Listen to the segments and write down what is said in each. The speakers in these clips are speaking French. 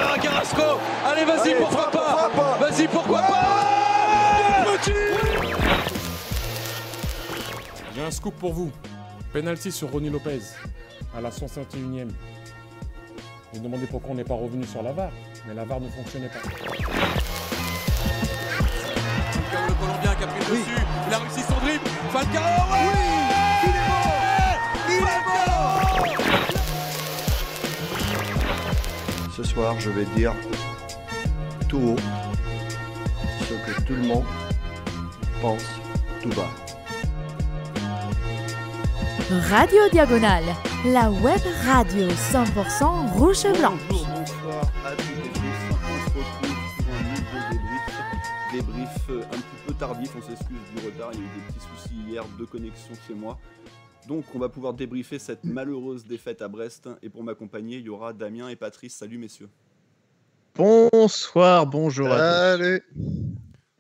à Carrasco. Allez, vas-y, pourquoi pas. Vas-y, pourquoi pas. J'ai un scoop pour vous. Penalty sur Ronny Lopez à la 61e. J'ai demandé pourquoi on n'est pas revenu sur la VAR, mais la VAR ne fonctionnait pas. Le Colombien qui a pris le dessus, il a réussi son dribble. Falcao, ouais, oui, il est mort. Ce soir, je vais dire tout haut ce que tout le monde pense tout bas. Radio Diagonale, la web radio 100% rouge et blanc. Bonsoir à toutes et tous. On se retrouve pour un nouveau débrief un petit peu tardif. On s'excuse du retard. Il y a eu des petits soucis hier de connexion chez moi. Donc, on va pouvoir débriefer cette malheureuse défaite à Brest. Et pour m'accompagner, il y aura Damien et Patrice. Salut, messieurs. Bonsoir, bonjour à tous. Allez.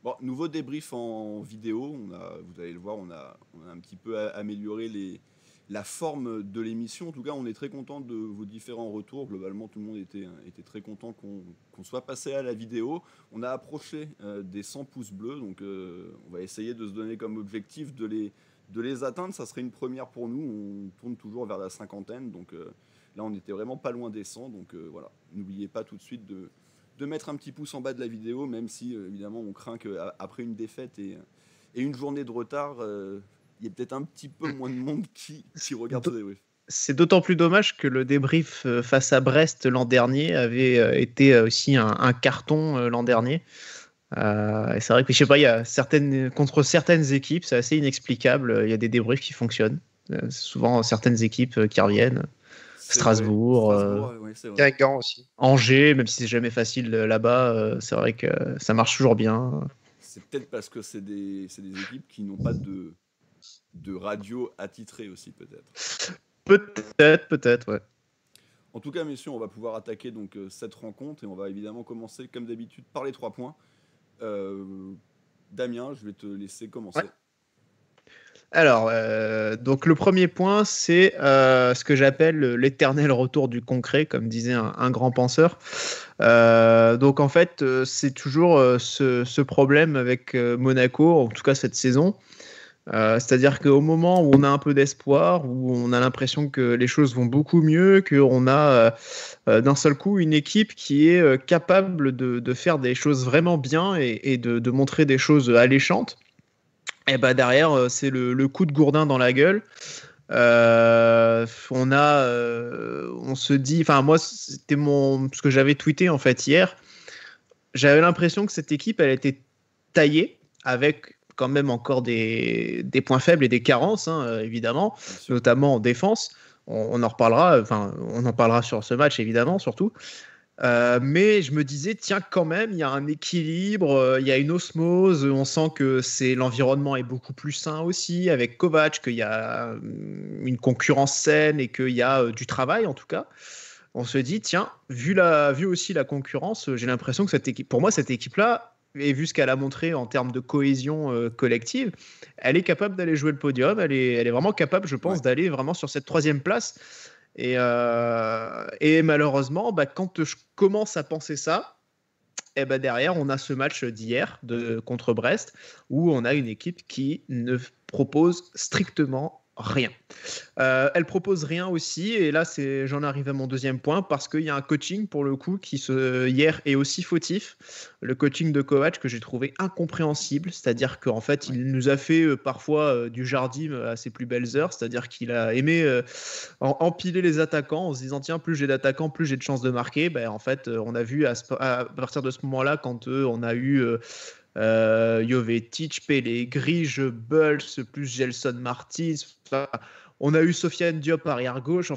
Bon, nouveau débrief en vidéo. Vous allez le voir, on a un petit peu amélioré la forme de l'émission. En tout cas, on est très content de vos différents retours. Globalement, tout le monde était très content qu'on soit passé à la vidéo. On a approché des 100 pouces bleus, donc on va essayer de se donner comme objectif de les atteindre. Ça serait une première pour nous. On tourne toujours vers la cinquantaine, donc là, on était vraiment pas loin des 100. Donc voilà, n'oubliez pas tout de suite de mettre un petit pouce en bas de la vidéo, même si évidemment on craint qu'après une défaite et une journée de retard, il y a peut-être un petit peu moins de monde qui regarde ce débrief. C'est d'autant plus dommage que le débrief face à Brest l'an dernier avait été aussi un carton l'an dernier. Et c'est vrai que je sais pas, il y a contre certaines équipes, c'est assez inexplicable. Il y a des débriefs qui fonctionnent. Souvent certaines équipes qui reviennent. Strasbourg, Guingamp aussi. Angers, même si c'est jamais facile là-bas, c'est vrai que ça marche toujours bien. C'est peut-être parce que c'est des équipes qui n'ont pas de radio attitrée aussi, peut-être. Peut-être, ouais. En tout cas, messieurs, on va pouvoir attaquer donc cette rencontre et on va évidemment commencer comme d'habitude par les 3 points. Damien, je vais te laisser commencer. Ouais. Alors, donc le premier point, c'est ce que j'appelle l'éternel retour du concret, comme disait un grand penseur. Donc en fait, c'est toujours ce problème avec Monaco, en tout cas cette saison. C'est-à-dire qu'au moment où on a un peu d'espoir, où on a l'impression que les choses vont beaucoup mieux, qu'on a d'un seul coup une équipe qui est capable de faire des choses vraiment bien et de montrer des choses alléchantes, et bah derrière, c'est le coup de gourdin dans la gueule. On se dit, enfin moi, c'était ce que j'avais tweeté en fait hier. J'avais l'impression que cette équipe, elle était taillée avec quand même encore des points faibles et des carences, évidemment, notamment en défense. On en reparlera, on en parlera sur ce match, évidemment, surtout. Mais je me disais, tiens, quand même, il y a un équilibre, il y a une osmose, on sent que l'environnement est beaucoup plus sain aussi, avec Kovac, qu'il y a une concurrence saine et qu'il y a du travail, en tout cas. On se dit, tiens, vu aussi la concurrence, j'ai l'impression que cette équipe-là, et vu ce qu'elle a montré en termes de cohésion collective, elle est capable d'aller jouer le podium, elle est vraiment capable, je pense, d'aller vraiment sur cette 3e place. Et malheureusement, quand je commence à penser ça, et derrière, on a ce match d'hier contre Brest, où on a une équipe qui ne propose strictement rien. Elle propose rien aussi, et là j'en arrive à mon deuxième point, parce qu'il y a un coaching pour le coup qui hier est aussi fautif. Le coaching de Kovac que j'ai trouvé incompréhensible, c'est-à-dire qu'en fait il nous a fait parfois du Jardim à ses plus belles heures, c'est-à-dire qu'il a aimé empiler les attaquants en se disant tiens, plus j'ai d'attaquants, plus j'ai de chances de marquer. En fait on a vu à partir de ce moment-là, quand on a eu Jovetic, Pellegrini, Bulls, plus Gelson Martins, on a eu Sofiane Diop arrière gauche,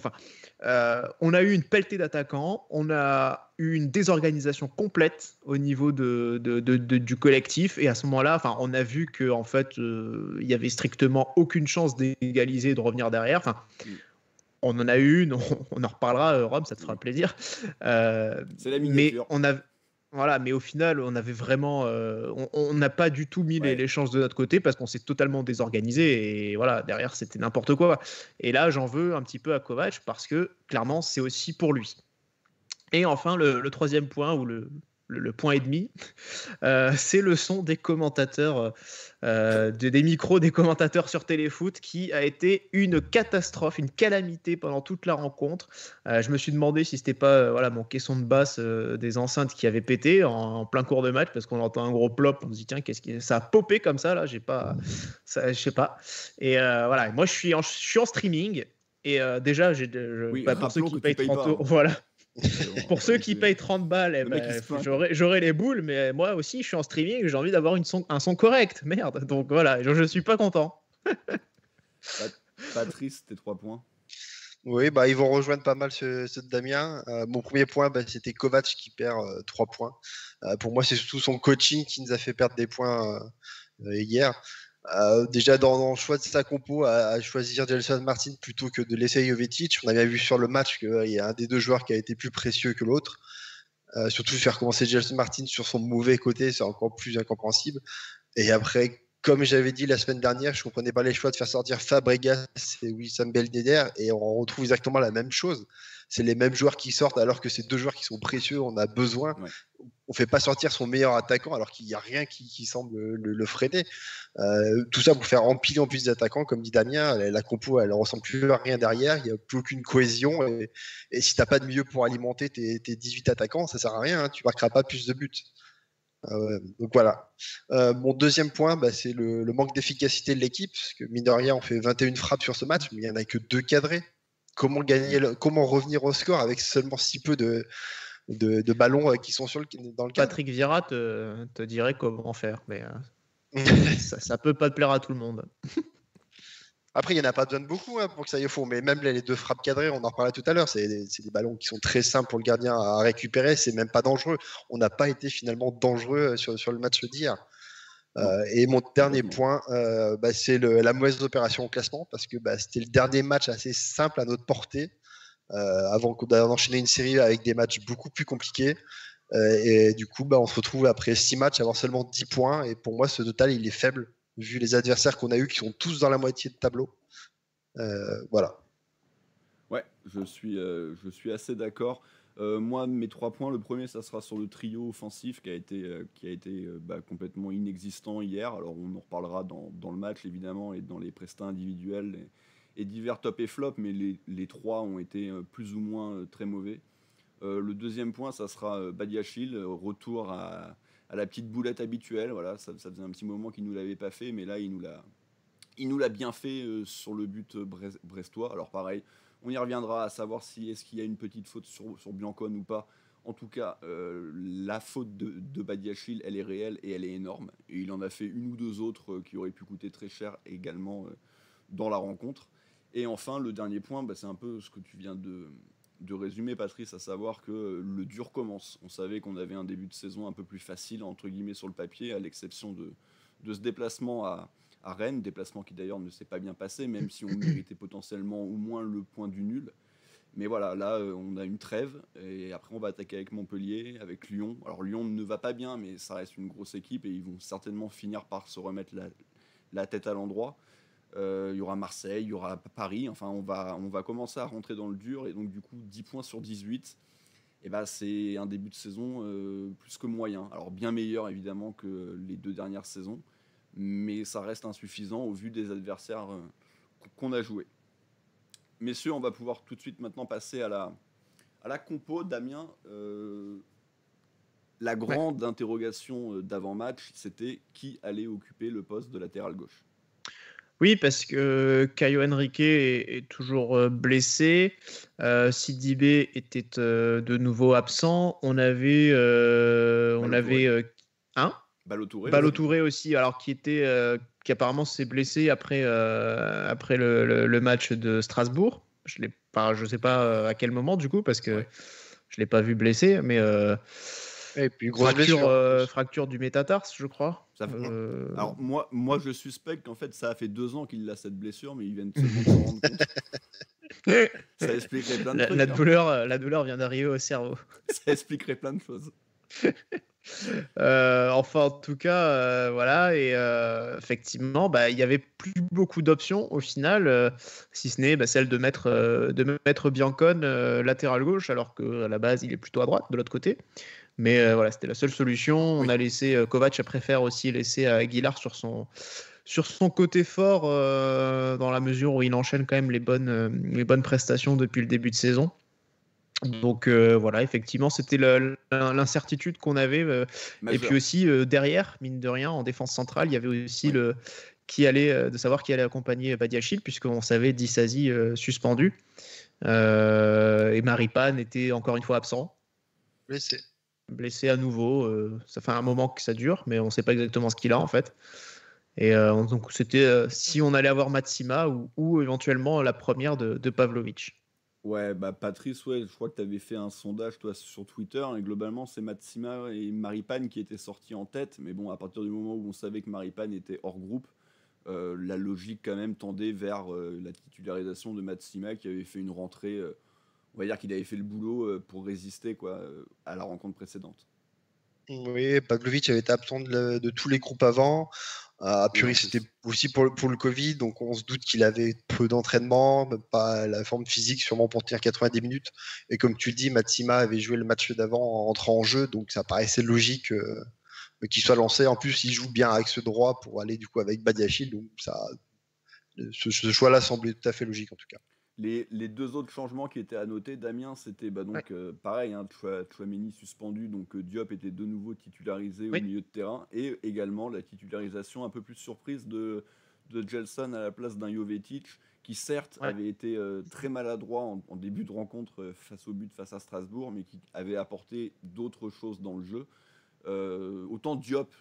on a eu une pelletée d'attaquants, on a eu une désorganisation complète au niveau du collectif, et à ce moment-là, on a vu que en fait il y avait strictement aucune chance d'égaliser et de revenir derrière. On en a eu une, on en reparlera, Rob, ça te fera plaisir. C'est la miniature. Mais au final, on avait vraiment, on n'a pas du tout mis les chances de notre côté, parce qu'on s'est totalement désorganisé, et voilà, derrière c'était n'importe quoi. Et là, j'en veux un petit peu à Kovac, parce que clairement, c'est aussi pour lui. Et enfin, le troisième point, ou le point et demi, c'est le son des commentateurs, des micros des commentateurs sur Téléfoot, qui a été une catastrophe, une calamité pendant toute la rencontre. Je me suis demandé si c'était pas mon caisson de basse des enceintes qui avait pété en plein cours de match, parce qu'on entend un gros plop, on se dit tiens, ça a popé comme ça là, je sais pas. Et voilà, moi je suis en streaming. Et déjà, pour ceux qui payent 30 euros, voilà. Pour ceux qui payent 30 balles, j'aurai les boules, mais moi aussi, je suis en streaming, j'ai envie d'avoir un son correct. Merde, donc voilà, je suis pas content. Patrice, tes 3 points. Oui, ils vont rejoindre pas mal ceux de Damien. Mon premier point, c'était Kovac qui perd 3 points. Pour moi, c'est surtout son coaching qui nous a fait perdre des points hier. Déjà dans le choix de sa compo à choisir Gelson Martin plutôt que de laisser Jovetic, on a bien vu sur le match qu'il y a un des deux joueurs qui a été plus précieux que l'autre, surtout faire commencer Gelson Martin sur son mauvais côté, c'est encore plus incompréhensible. Et après, comme j'avais dit la semaine dernière, je comprenais pas les choix de faire sortir Fabregas et Wissam Ben Yedder, et on retrouve exactement la même chose. C'est les mêmes joueurs qui sortent alors que c'est deux joueurs qui sont précieux, on a besoin. Ouais. On fait pas sortir son meilleur attaquant alors qu'il n'y a rien qui semble le freiner. Tout ça pour faire empiler en plus des attaquants, comme dit Damien, la compo elle ressemble plus à rien derrière, il n'y a plus aucune cohésion, et si tu n'as pas de milieu pour alimenter tes 18 attaquants, ça sert à rien, hein, tu marqueras pas plus de buts. Donc voilà. Mon deuxième point, c'est le manque d'efficacité de l'équipe, parce que mine de rien, on fait 21 frappes sur ce match, mais il n'y en a que 2 cadrés. Comment revenir au score avec seulement si peu de ballons qui sont dans le cadre. Patrick Vieira te dirait comment faire, mais ça peut pas te plaire à tout le monde. Après, il n'y en a pas besoin de beaucoup pour que ça aille au fond, mais même les 2 frappes cadrées, on en reparlait tout à l'heure, c'est des ballons qui sont très simples pour le gardien à récupérer, c'est même pas dangereux. On n'a pas été finalement dangereux sur le match d'hier. Et mon dernier point, c'est la mauvaise opération au classement, parce que c'était le dernier match assez simple à notre portée, avant d'enchaîner une série avec des matchs beaucoup plus compliqués. Et du coup, on se retrouve après 6 matchs à avoir seulement 10 points. Et pour moi, ce total, il est faible, vu les adversaires qu'on a eus qui sont tous dans la moitié de tableau. Voilà. Ouais, je suis assez d'accord. Moi, mes 3 points, le premier, ça sera sur le trio offensif qui a été complètement inexistant hier. Alors, on en reparlera dans le match, évidemment, et dans les prestats individuels et divers top et flop, mais les 3 ont été plus ou moins très mauvais. Le deuxième point, ça sera Badiachil, retour à la petite boulette habituelle. Voilà, ça faisait un petit moment qu'il ne nous l'avait pas fait, mais là, il nous l'a bien fait sur le but brestois. Alors pareil, on y reviendra à savoir est-ce qu'il y a une petite faute sur Biancone ou pas. En tout cas, la faute de Badiachil, elle est réelle et elle est énorme. Et il en a fait une ou 2 autres qui auraient pu coûter très cher également dans la rencontre. Et enfin, le dernier point, c'est un peu ce que tu viens de résumer, Patrice, à savoir que le dur commence. On savait qu'on avait un début de saison un peu plus facile, entre guillemets, sur le papier, à l'exception de ce déplacement à Rennes, déplacement qui d'ailleurs ne s'est pas bien passé, même si on méritait potentiellement au moins le point du nul. Mais voilà, là, on a une trêve, et après on va attaquer avec Montpellier, avec Lyon. Alors Lyon ne va pas bien, mais ça reste une grosse équipe, et ils vont certainement finir par se remettre la tête à l'endroit. Il y aura Marseille, il y aura Paris, enfin on va commencer à rentrer dans le dur, et donc du coup 10 points sur 18, et c'est un début de saison plus que moyen. Alors bien meilleur évidemment que les 2 dernières saisons, mais ça reste insuffisant au vu des adversaires qu'on a joués. Messieurs, on va pouvoir tout de suite maintenant passer à la compo. Damien, la grande interrogation d'avant-match, c'était qui allait occuper le poste de latéral gauche. Oui, parce que Caio Henrique est toujours blessé. Sidibé était de nouveau absent. On avait Ballo-Touré aussi, alors qui apparemment s'est blessé après le match de Strasbourg. Je sais pas à quel moment du coup, parce que je l'ai pas vu blessé, mais et puis fracture du métatarse, je crois. Alors moi je suspecte qu'en fait ça a fait 2 ans qu'il a cette blessure, mais ils viennent seulement de s'en rendre compte. Ça expliquerait plein de trucs. La douleur vient d'arriver au cerveau. Ça expliquerait plein de choses. Enfin, en tout cas, voilà. Et effectivement, il y avait plus beaucoup d'options au final, si ce n'est celle de mettre Biancone latéral gauche, alors qu'à la base, il est plutôt à droite de l'autre côté. Mais voilà, c'était la seule solution. On a laissé Kovac préfère aussi laisser Aguilar sur son côté fort, dans la mesure où il enchaîne quand même les bonnes prestations depuis le début de saison. Donc voilà, effectivement, c'était l'incertitude qu'on avait. Et puis aussi, derrière, mine de rien, en défense centrale, il y avait aussi de savoir qui allait accompagner Badiachil, puisqu'on savait Disasi suspendu. Et Maripane était encore une fois absent. Blessé à nouveau. Ça fait un moment que ça dure, mais on ne sait pas exactement ce qu'il a en fait. Et donc c'était si on allait avoir Matsima ou éventuellement la première de Pavlovic. Ouais, Patrice, je crois que tu avais fait un sondage toi sur Twitter, et globalement c'est Matsima et Maripane qui étaient sortis en tête, mais bon, à partir du moment où on savait que Maripane était hors groupe, la logique quand même tendait vers la titularisation de Matsima, qui avait fait une rentrée, on va dire qu'il avait fait le boulot pour résister à la rencontre précédente. Oui, Pavlovic avait été absent de tous les groupes avant. Puri, c'était aussi pour le Covid, donc on se doute qu'il avait peu d'entraînement, même pas la forme physique sûrement pour tenir 90 minutes. Et comme tu le dis, Matsima avait joué le match d'avant en rentrant en jeu, donc ça paraissait logique qu'il soit lancé. En plus, il joue bien avec ce droit pour aller du coup avec Badiachil, donc ce choix-là semblait tout à fait logique en tout cas. Les deux autres changements qui étaient à noter, Damien, c'était pareil, Tchouaméni suspendu, donc Diop était de nouveau titularisé au milieu de terrain, et également la titularisation un peu plus surprise de Gelson à la place d'un Jovetic, qui certes avait été très maladroit en début de rencontre face au but face à Strasbourg, mais qui avait apporté d'autres choses dans le jeu. Autant Diop,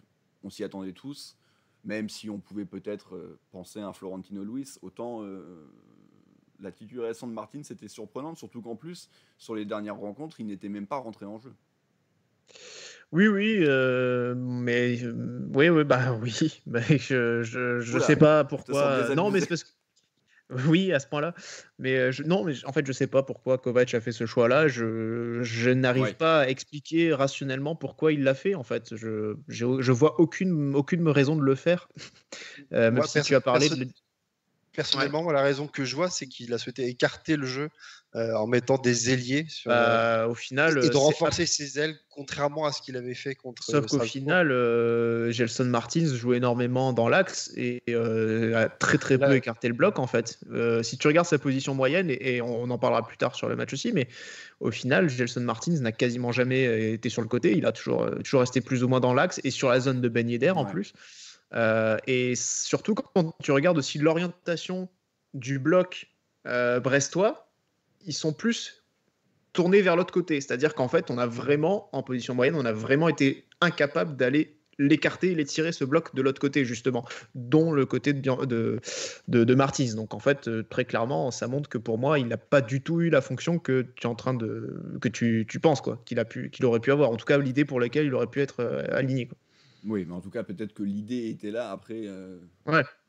on s'y attendait tous, même si on pouvait peut-être penser à un Florentino Luis, autant... la titularisation de Martins était surprenante, surtout qu'en plus, sur les dernières rencontres, il n'était même pas rentré en jeu. Oui, mais je sais pas pourquoi. Non, mais c'est parce que oui, à ce point-là. Mais en fait, je sais pas pourquoi Kovac a fait ce choix-là. Je n'arrive pas à expliquer rationnellement pourquoi il l'a fait. En fait, je vois aucune raison de le faire. Même si tu as parlé de. Personnellement, moi, la raison que je vois, c'est qu'il a souhaité écarter le jeu en mettant des ailiers au final, et de renforcer ses ailes, contrairement à ce qu'il avait fait contre. Sauf qu'au final, Gelson Martins joue énormément dans l'axe et a très peu écarté le bloc en fait. Si tu regardes sa position moyenne, et on en parlera plus tard sur le match aussi, mais au final, Gelson Martins n'a quasiment jamais été sur le côté. Il a toujours resté plus ou moins dans l'axe et sur la zone de Ben Yedder en plus. Et surtout quand tu regardes aussi l'orientation du bloc brestois, ils sont plus tournés vers l'autre côté, c'est-à-dire qu'en fait on a vraiment, en position moyenne, on a vraiment été incapable d'aller l'écarter et les tirer ce bloc de l'autre côté justement, dont le côté de Martins. Donc en fait très clairement ça montre que pour moi il n'a pas du tout eu la fonction que tu es en train que tu penses qu'il aurait pu avoir, en tout cas l'idée pour laquelle il aurait pu être aligné quoi. Oui, mais en tout cas, peut-être que l'idée était là. Après,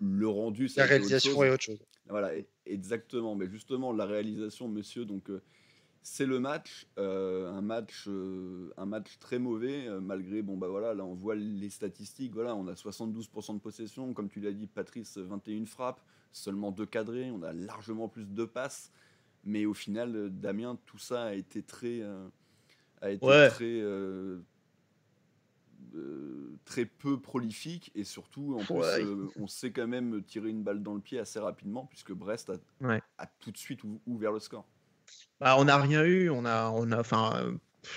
le rendu, la réalisation est autre chose. Voilà, exactement. Mais justement, la réalisation, monsieur, donc c'est le match, un match très mauvais, malgré, là, on voit les statistiques. Voilà, on a 72% de possession, comme tu l'as dit, Patrice, 21 frappes, seulement 2 cadrés. On a largement plus de passes, mais au final, Damien, tout ça a été très peu prolifique, et surtout en plus on sait quand même tirer une balle dans le pied assez rapidement, puisque Brest a tout de suite ouvert le score. On n'a rien eu,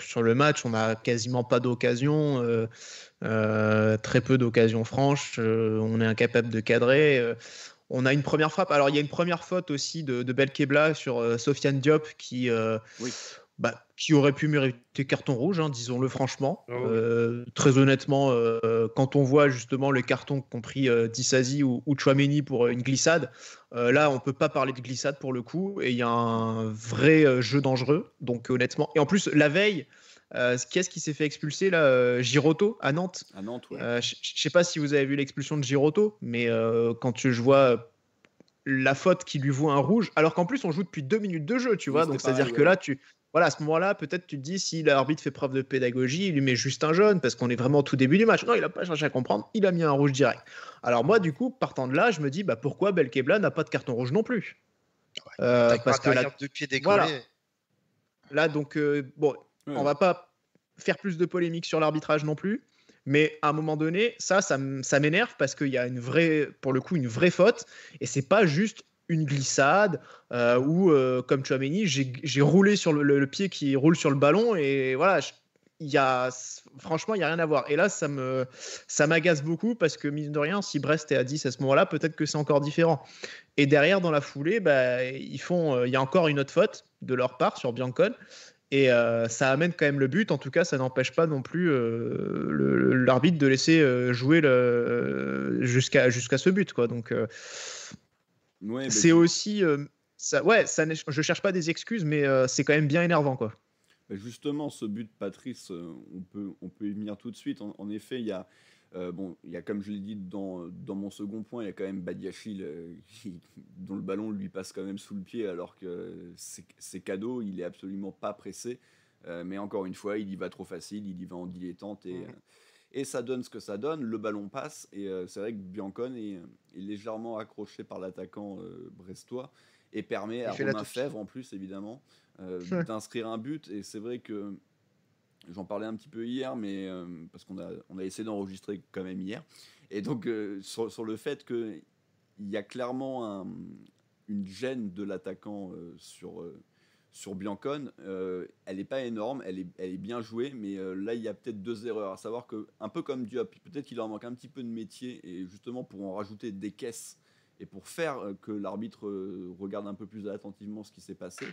sur le match on n'a quasiment pas d'occasion, très peu d'occasions franches, on est incapable de cadrer. On a une première frappe, alors il y a une première faute aussi de Belkebla sur Sofiane Diop qui aurait pu mériter carton rouge, disons-le franchement. Très honnêtement, quand on voit justement le carton qu'ont pris Disasi ou Tchouaméni pour une glissade, là on peut pas parler de glissade pour le coup, et il y a un vrai jeu dangereux, donc honnêtement. Et en plus la veille, qu'est-ce qui s'est fait expulser là, Girotto à Nantes. Je sais pas si vous avez vu l'expulsion de Girotto, mais quand je vois la faute qui lui vaut un rouge, alors qu'en plus on joue depuis 2 minutes de jeu, tu vois, donc c'est-à-dire que là voilà, à ce moment-là, peut-être tu te dis, si l'arbitre fait preuve de pédagogie, il lui met juste un jaune parce qu'on est vraiment au tout début du match. Non, il n'a pas cherché à comprendre, il a mis un rouge direct. Alors moi, du coup, partant de là, je me dis, pourquoi Belkebla n'a pas de carton rouge non plus parce que là, deux pieds décollés. voilà. Là, donc, on va pas faire plus de polémique sur l'arbitrage non plus. Mais à un moment donné, ça m'énerve parce qu'il y a pour le coup, une vraie faute. Et c'est pas juste une glissade où, comme Tchouaméni, j'ai roulé sur le pied qui roule sur le ballon. Et voilà, franchement, il n'y a rien à voir. Et là, ça m'agace beaucoup parce que, mine de rien, si Brest est à 10 à ce moment-là, peut-être que c'est encore différent. Et derrière, dans la foulée, il y a encore une autre faute de leur part sur Biancone. Et ça amène quand même le but. En tout cas, ça n'empêche pas non plus l'arbitre de laisser jouer jusqu'à ce but, quoi. Donc, c'est aussi... je cherche pas des excuses, mais c'est quand même bien énervant, quoi. Justement, ce but, Patrice, on peut y venir tout de suite. En effet, il y a, comme je l'ai dit dans mon second point, il y a quand même Badiachil dont le ballon lui passe quand même sous le pied alors que c'est cadeau, il est absolument pas pressé. Mais encore une fois, il y va trop facile, il y va en dilettante et ça donne ce que ça donne. Le ballon passe et c'est vrai que Biancone est légèrement accroché par l'attaquant brestois et permet à Romain Fèvre en plus évidemment d'inscrire un but. Et c'est vrai que j'en parlais un petit peu hier, mais parce qu'on a essayé d'enregistrer quand même hier. Et donc, sur le fait qu'il y a clairement une gêne de l'attaquant sur Biancone, elle n'est pas énorme, elle est bien jouée, mais là, il y a peut-être deux erreurs. À savoir que, un peu comme Diop, peut-être qu'il en manque un petit peu de métier, et justement pour en rajouter des caisses, et pour faire que l'arbitre regarde un peu plus attentivement ce qui s'est passé.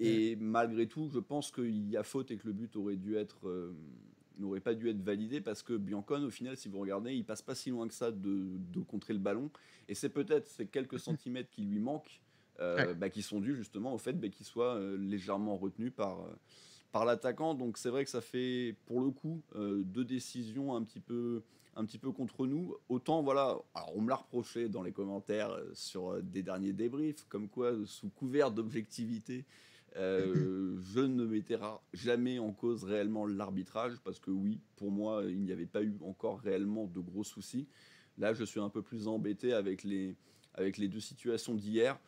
Et malgré tout, je pense qu'il y a faute et que le but n'aurait pas dû être validé parce que Biancone, au final, si vous regardez, il passe pas si loin que ça de contrer le ballon. Et c'est peut-être ces quelques centimètres qui lui manquent qui sont dus justement au fait qu'il soit légèrement retenu par l'attaquant. Donc c'est vrai que ça fait pour le coup deux décisions un petit peu contre nous. Autant voilà, alors on me l'a reproché dans les commentaires sur des derniers débriefs, comme quoi sous couvert d'objectivité, je ne mettais jamais en cause réellement l'arbitrage parce que oui, pour moi, il n'y avait pas eu encore réellement de gros soucis. Là, je suis un peu plus embêté avec les deux situations d'hier.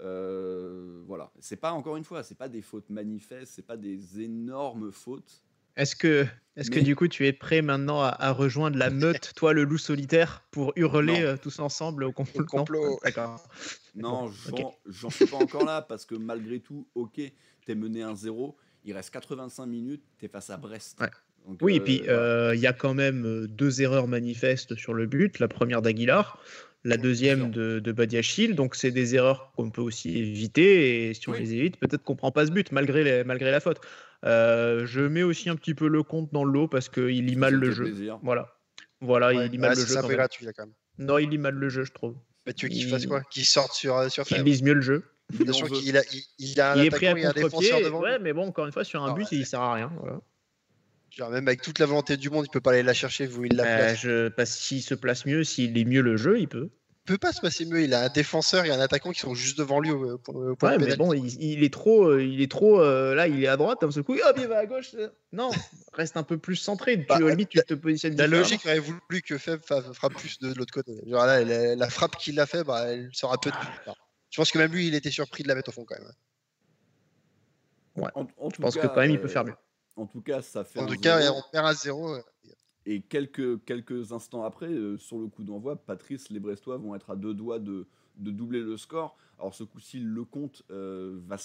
Voilà, c'est pas, encore une fois, c'est pas des fautes manifestes, c'est pas des énormes fautes. Est-ce que du coup tu es prêt maintenant à rejoindre la meute, toi le loup solitaire, pour hurler tous ensemble au complot? D'accord. Non, j'en suis pas encore là parce que malgré tout, ok, t'es mené 1-0, il reste 85 minutes, t'es face à Brest. Ouais. Donc, oui, et puis il y a quand même deux erreurs manifestes sur le but. La première d'Aguilar, la deuxième de Badiachil. Donc c'est des erreurs qu'on peut aussi éviter et si on les évite, peut-être qu'on prend pas ce but malgré la faute. Je mets aussi un petit peu le compte dans le lot parce qu'il lit mal le jeu. Plaisir. Voilà, il lit mal le jeu. C'est un peu gratuit là quand même. Non, il lit mal le jeu, je trouve. Mais tu veux qu'il fasse quoi? Qu'il sorte sur qu'il lise mieux le jeu. Bien sûr qu'il a un est pris à contre-pied. Ouais, mais bon, encore une fois, sur un but, il sert à rien. Voilà. Genre, même avec toute la volonté du monde, il peut pas aller la chercher où il la place. Parce s'il se place mieux, s'il lit mieux le jeu, il peut. Il peut pas se passer mieux. Il a un défenseur et un attaquant qui sont juste devant lui au point de pénalty. Mais bon, il est trop là, il est à droite, d'un seul coup, hop, il va à gauche. Non, reste un peu plus centré. Limite, tu te positionnes. La logique aurait voulu que Feb frappe plus de l'autre côté. Genre là, la frappe qu'il a fait, elle sort un peu de but. Je pense que même lui, il était surpris de la mettre au fond quand même. Ouais. Je pense que quand même, il peut faire mieux. En tout cas, ça fait. En tout cas, on perd à 0. Et quelques instants après, sur le coup d'envoi, Patrice, les Brestois vont être à deux doigts de doubler le score. Alors ce coup-ci, Lecomte va,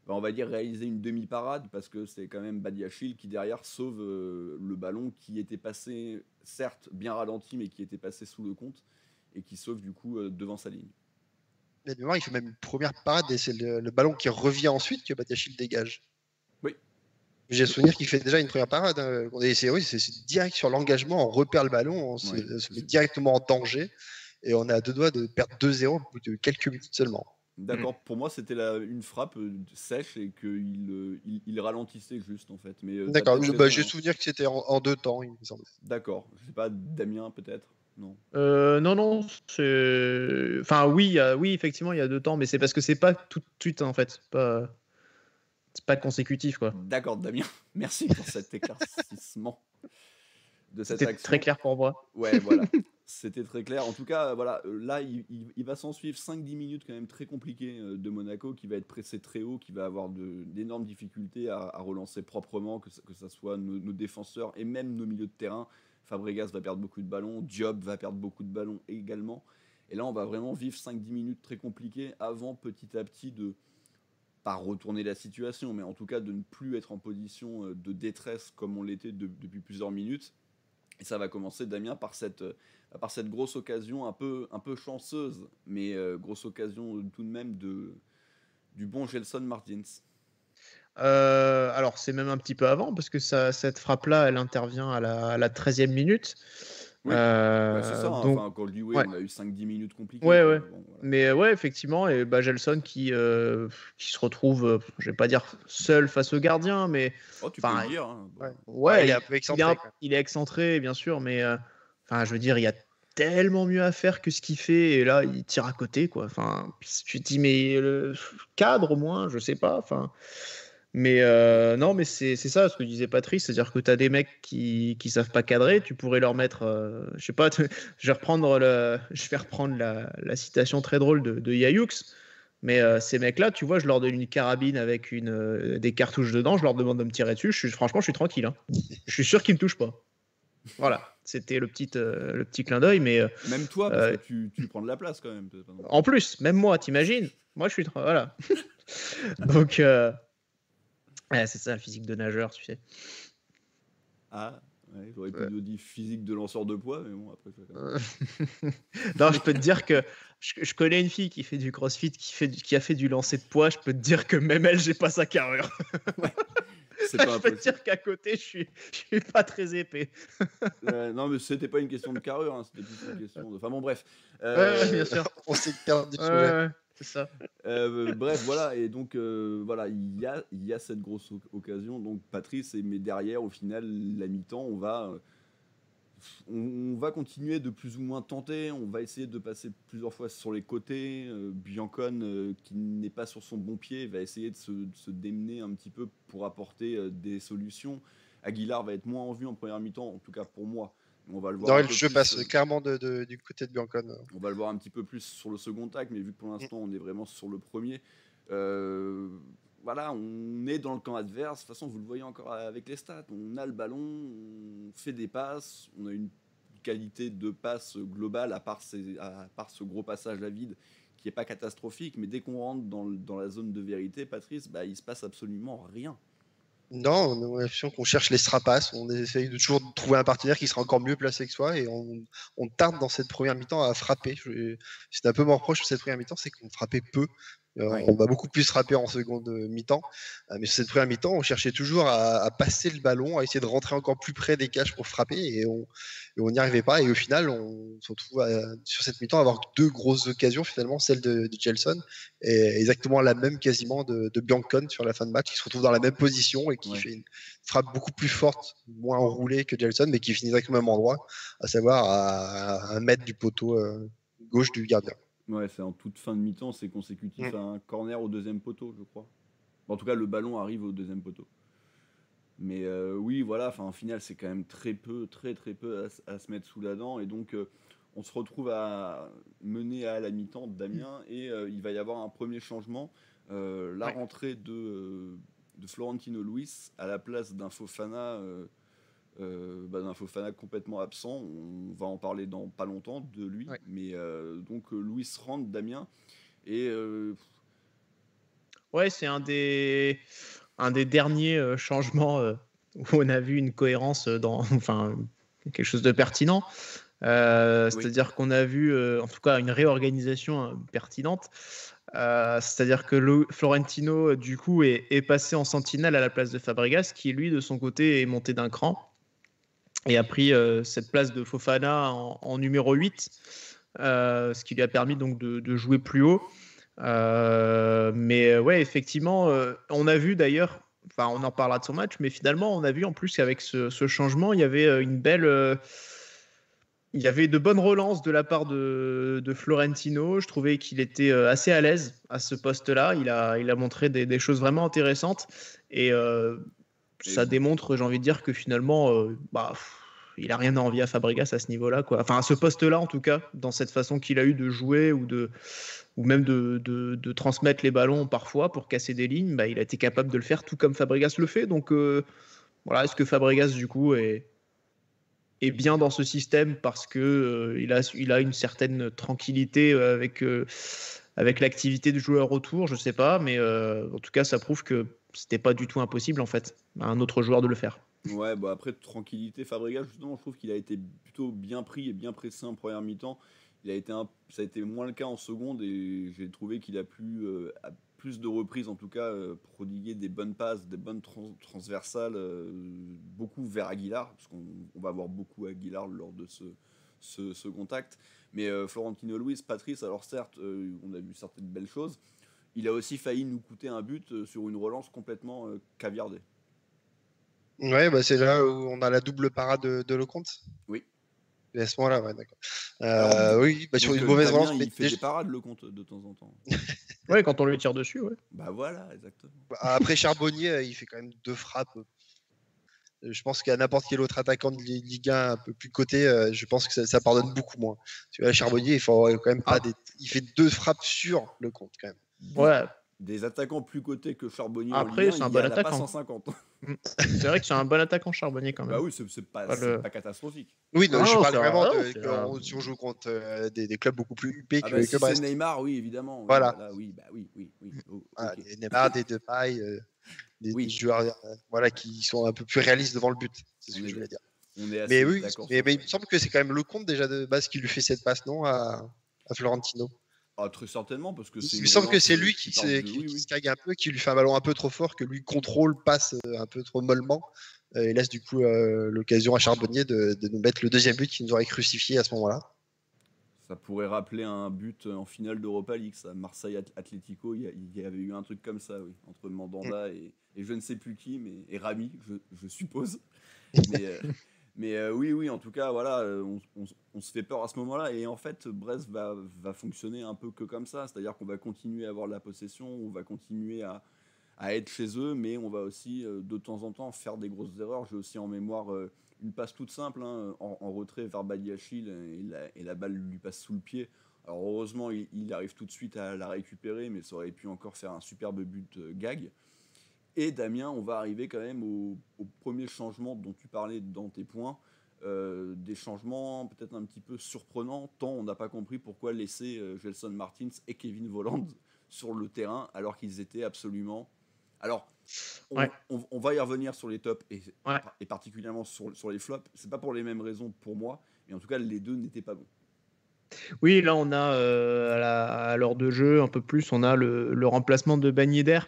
on va dire, réaliser une demi-parade parce que c'est quand même Badiachil qui derrière sauve le ballon qui était passé, certes bien ralenti, mais qui était passé sous Lecomte et qui sauve du coup devant sa ligne. Mais de mémoire, il fait même une première parade et c'est le ballon qui revient ensuite que Badiachil dégage. Oui. J'ai souvenir qu'il fait déjà une première parade. Et c'est direct sur l'engagement, on repère le ballon, on se met directement en danger et on est à deux doigts de perdre 2-0 au bout de quelques minutes seulement. D'accord, pour moi c'était une frappe sèche et qu'il ralentissait juste en fait. D'accord, j'ai souvenir que c'était en deux temps, il me semble. D'accord, je sais pas, Damien peut-être? Non. Non, c'est. Enfin, oui, effectivement, il y a deux temps, mais c'est parce que c'est pas tout de suite en fait. pas consécutif, quoi. D'accord, Damien. Merci pour cet éclaircissement de cette C'était action. très clair pour moi. Ouais, voilà. C'était très clair. En tout cas, voilà, là, il va s'en suivre 5-10 minutes quand même très compliquées de Monaco, qui va être pressé très haut, qui va avoir d'énormes difficultés à relancer proprement, que ça soit nos défenseurs et même nos milieux de terrain. Fabregas va perdre beaucoup de ballons, Diop va perdre beaucoup de ballons également. Et là, on va vraiment vivre 5-10 minutes très compliquées avant petit à petit de, pas retourner la situation, mais en tout cas de ne plus être en position de détresse comme on l'était depuis plusieurs minutes. Et ça va commencer, Damien, par cette grosse occasion un peu chanceuse, mais grosse occasion tout de même du bon Gelson Martins. Alors, c'est même un petit peu avant, parce que cette frappe-là, elle intervient à la 13e minute. Oui, c'est ça. Donc, Enfin, quand je dis oui, ouais. on a eu 5-10 minutes compliquées. Ouais, quoi. ouais. Bon, voilà. Mais ouais, effectivement, et Gelson qui se retrouve, je vais pas dire seul face au gardien, mais Oh, tu peux enfin, le dire. Hein. Bon. ouais, il est un peu excentré. il est excentré, bien sûr, mais enfin, je veux dire, il y a tellement mieux à faire que ce qu'il fait, et là, il tire à côté, quoi. Enfin, tu te dis, mais le cadre au moins, je sais pas. Enfin, mais non, mais c'est ça ce que disait Patrice, c'est-à-dire que tu as des mecs qui savent pas cadrer, tu pourrais leur mettre, je sais pas, je vais reprendre la citation très drôle de Yayoux, mais ces mecs-là, tu vois, je leur donne une carabine avec des cartouches dedans, je leur demande de me tirer dessus, franchement, je suis tranquille, hein. Je suis sûr qu'ils me touchent pas. Voilà, c'était le petit clin d'œil, mais Même toi, parce que tu prends de la place quand même. en plus, même moi, t'imagines, moi je suis voilà. Donc ouais, c'est ça, le physique de nageur, tu sais. Ah, ouais, j'aurais pu dire physique de lanceur de poids, mais bon, après, Non, je peux te dire que je connais une fille qui fait du crossfit, qui a fait du lancer de poids. Je peux te dire que même elle, j'ai pas sa carrure. c'est pas Je peux te impossible. dire qu'à côté, je suis pas très épais. Non, mais c'était pas une question de carrure, hein, c'était plus une question de. Enfin bon, bref. Ouais, bien sûr. On s'est perdu du Ouais, sujet. ouais, c'est ça. Bref, voilà, et donc voilà, il y a cette grosse occasion. Donc Patrice, mais derrière, au final, la mi-temps, on va continuer de plus ou moins tenter. On va essayer de passer plusieurs fois sur les côtés. Biancone, qui n'est pas sur son bon pied, va essayer de se démener un petit peu pour apporter des solutions. Aguilar va être moins en vue en première mi-temps, en tout cas pour moi. On va le voir. Non, un le peu jeu plus, passe clairement du côté de Biancone. on va le voir un petit peu plus sur le second acte, mais vu que pour l'instant on est vraiment sur le premier, voilà, on est dans le camp adverse. De toute façon, vous le voyez encore avec les stats. On a le ballon, on fait des passes, on a une qualité de passe globale, à part ce gros passage à vide qui n'est pas catastrophique. Mais dès qu'on rentre dans la zone de vérité, Patrice, il se passe absolument rien. Non, on a l'impression qu'on cherche les strapasses, on essaye de toujours trouver un partenaire qui sera encore mieux placé que soi, et on tarde dans cette première mi-temps à frapper. C'est un peu mon reproche sur cette première mi-temps, c'est qu'on frappait peu. On va beaucoup plus frapper en seconde mi-temps, mais sur cette première mi-temps, on cherchait toujours à passer le ballon, à essayer de rentrer encore plus près des cages pour frapper, et on n'y arrivait pas. Et au final, on se retrouve sur cette mi-temps à avoir deux grosses occasions, finalement, celle de Gelson et exactement la même quasiment de Biancone sur la fin de match, qui se retrouve dans la même position et qui fait une frappe beaucoup plus forte, moins enroulée que Gelson, mais qui finit exactement au même endroit, à savoir à 1 mètre du poteau gauche du gardien. Ouais, c'est en toute fin de mi-temps, c'est consécutif à un corner au deuxième poteau, je crois. En tout cas, le ballon arrive au deuxième poteau. Mais oui, voilà, en finale, c'est quand même très peu à se mettre sous la dent. Et donc, on se retrouve à mener à la mi-temps, Damien, et il va y avoir un premier changement. La rentrée de Florentino Luis à la place d'un Fofana. D'un Fofana complètement absent, on va en parler dans pas longtemps de lui, mais donc Luis rentre, Damien, et ouais, c'est un des derniers changements où on a vu une cohérence enfin quelque chose de pertinent. C'est-à-dire qu'on a vu en tout cas une réorganisation pertinente. C'est-à-dire que Florentino du coup est passé en sentinelle à la place de Fabregas, qui lui de son côté est monté d'un cran et a pris cette place de Fofana en numéro 8, ce qui lui a permis donc de jouer plus haut. Mais ouais, effectivement, on a vu d'ailleurs, enfin on en parlera de son match, mais finalement on a vu en plus qu'avec ce changement, il y avait une belle il y avait de bonnes relances de la part de Florentino. Je trouvais qu'il était assez à l'aise à ce poste-là. Il a montré des choses vraiment intéressantes. Et ça démontre, j'ai envie de dire, que finalement, il n'a rien à envier à Fabregas à ce niveau-là, quoi. Enfin, à ce poste-là, en tout cas, dans cette façon qu'il a eu de jouer ou même de transmettre les ballons parfois pour casser des lignes, il a été capable de le faire tout comme Fabregas le fait. Donc, voilà, est-ce que Fabregas, du coup, est bien dans ce système parce que il a une certaine tranquillité avec l'activité du joueur autour, je sais pas, mais en tout cas ça prouve que c'était pas du tout impossible en fait à un autre joueur de le faire. Ouais, après tranquillité, Fabregas justement, je trouve qu'il a été plutôt bien pris et bien pressé en première mi-temps. Ça a été moins le cas en seconde et j'ai trouvé qu'il a pu à plus de reprises en tout cas prodiguer des bonnes passes, des bonnes transversales, beaucoup vers Aguilar, parce qu'on va voir beaucoup Aguilar lors de ce contact. Mais Florentino Luis, Patrice, alors certes, on a vu certaines belles choses, il a aussi failli nous coûter un but sur une relance complètement caviardée. Ouais, c'est là où on a la double parade de Lecomte. Oui. Et à ce moment-là, ouais, d'accord. Oui, sur une mauvaise relance. Il fait des parades, Lecomte, de temps en temps. Ouais, quand on lui tire dessus, ouais. Voilà, exactement. Après Charbonnier, il fait quand même 2 frappes. Je pense qu'à n'importe quel autre attaquant de Ligue 1 un peu plus coté, je pense que ça pardonne beaucoup moins. Tu vois, Charbonnier, il faut quand même pas il fait 2 frappes sur Lecomte quand même. Ouais. Des attaquants plus cotés que Charbonnier. Après, c'est un bon attaquant. Pas 150. C'est vrai que c'est un bon attaquant Charbonnier quand même. Bah oui, c'est pas catastrophique. Oui, non, je parle vraiment si on joue contre des clubs beaucoup plus huppés que si Brest. C'est Neymar, oui, évidemment. Voilà. Oui. Okay. Des Neymar, des Depay, des joueurs qui sont un peu plus réalistes devant le but. C'est ce que je voulais dire. Mais oui, mais il me semble que c'est quand même Lecomte déjà de base qui lui fait cette passe, non, à Florentino. Très certainement, parce que il me semble que c'est lui qui se cague un peu, qui lui fait un ballon un peu trop fort, que lui contrôle, passe un peu trop mollement, et laisse du coup l'occasion à Charbonnier de nous mettre le deuxième but qui nous aurait crucifié à ce moment-là. Ça pourrait rappeler un but en finale d'Europa League, ça. Marseille-Atlético, il y avait eu un truc comme ça, oui, entre Mandanda et je ne sais plus qui, et Rami, je suppose. Mais oui, en tout cas, voilà, on se fait peur à ce moment-là. Et en fait, Brest va fonctionner un peu que comme ça. C'est-à-dire qu'on va continuer à avoir la possession, on va continuer à être chez eux, mais on va aussi, de temps en temps, faire des grosses erreurs. J'ai aussi en mémoire une passe toute simple, en retrait vers Badiachil, et la balle lui passe sous le pied. Alors heureusement, il arrive tout de suite à la récupérer, mais ça aurait pu encore faire un superbe but gag. Et Damien, on va arriver quand même au premier changement dont tu parlais dans tes points, des changements peut-être un petit peu surprenants, tant on n'a pas compris pourquoi laisser Gelson Martins et Kevin Volland sur le terrain alors qu'ils étaient absolument... Alors, on va y revenir sur les tops et particulièrement sur les flops. C'est pas pour les mêmes raisons pour moi, mais en tout cas les deux n'étaient pas bons. Oui, là on a à l'heure de jeu un peu plus, on a le remplacement de Ben Yedder.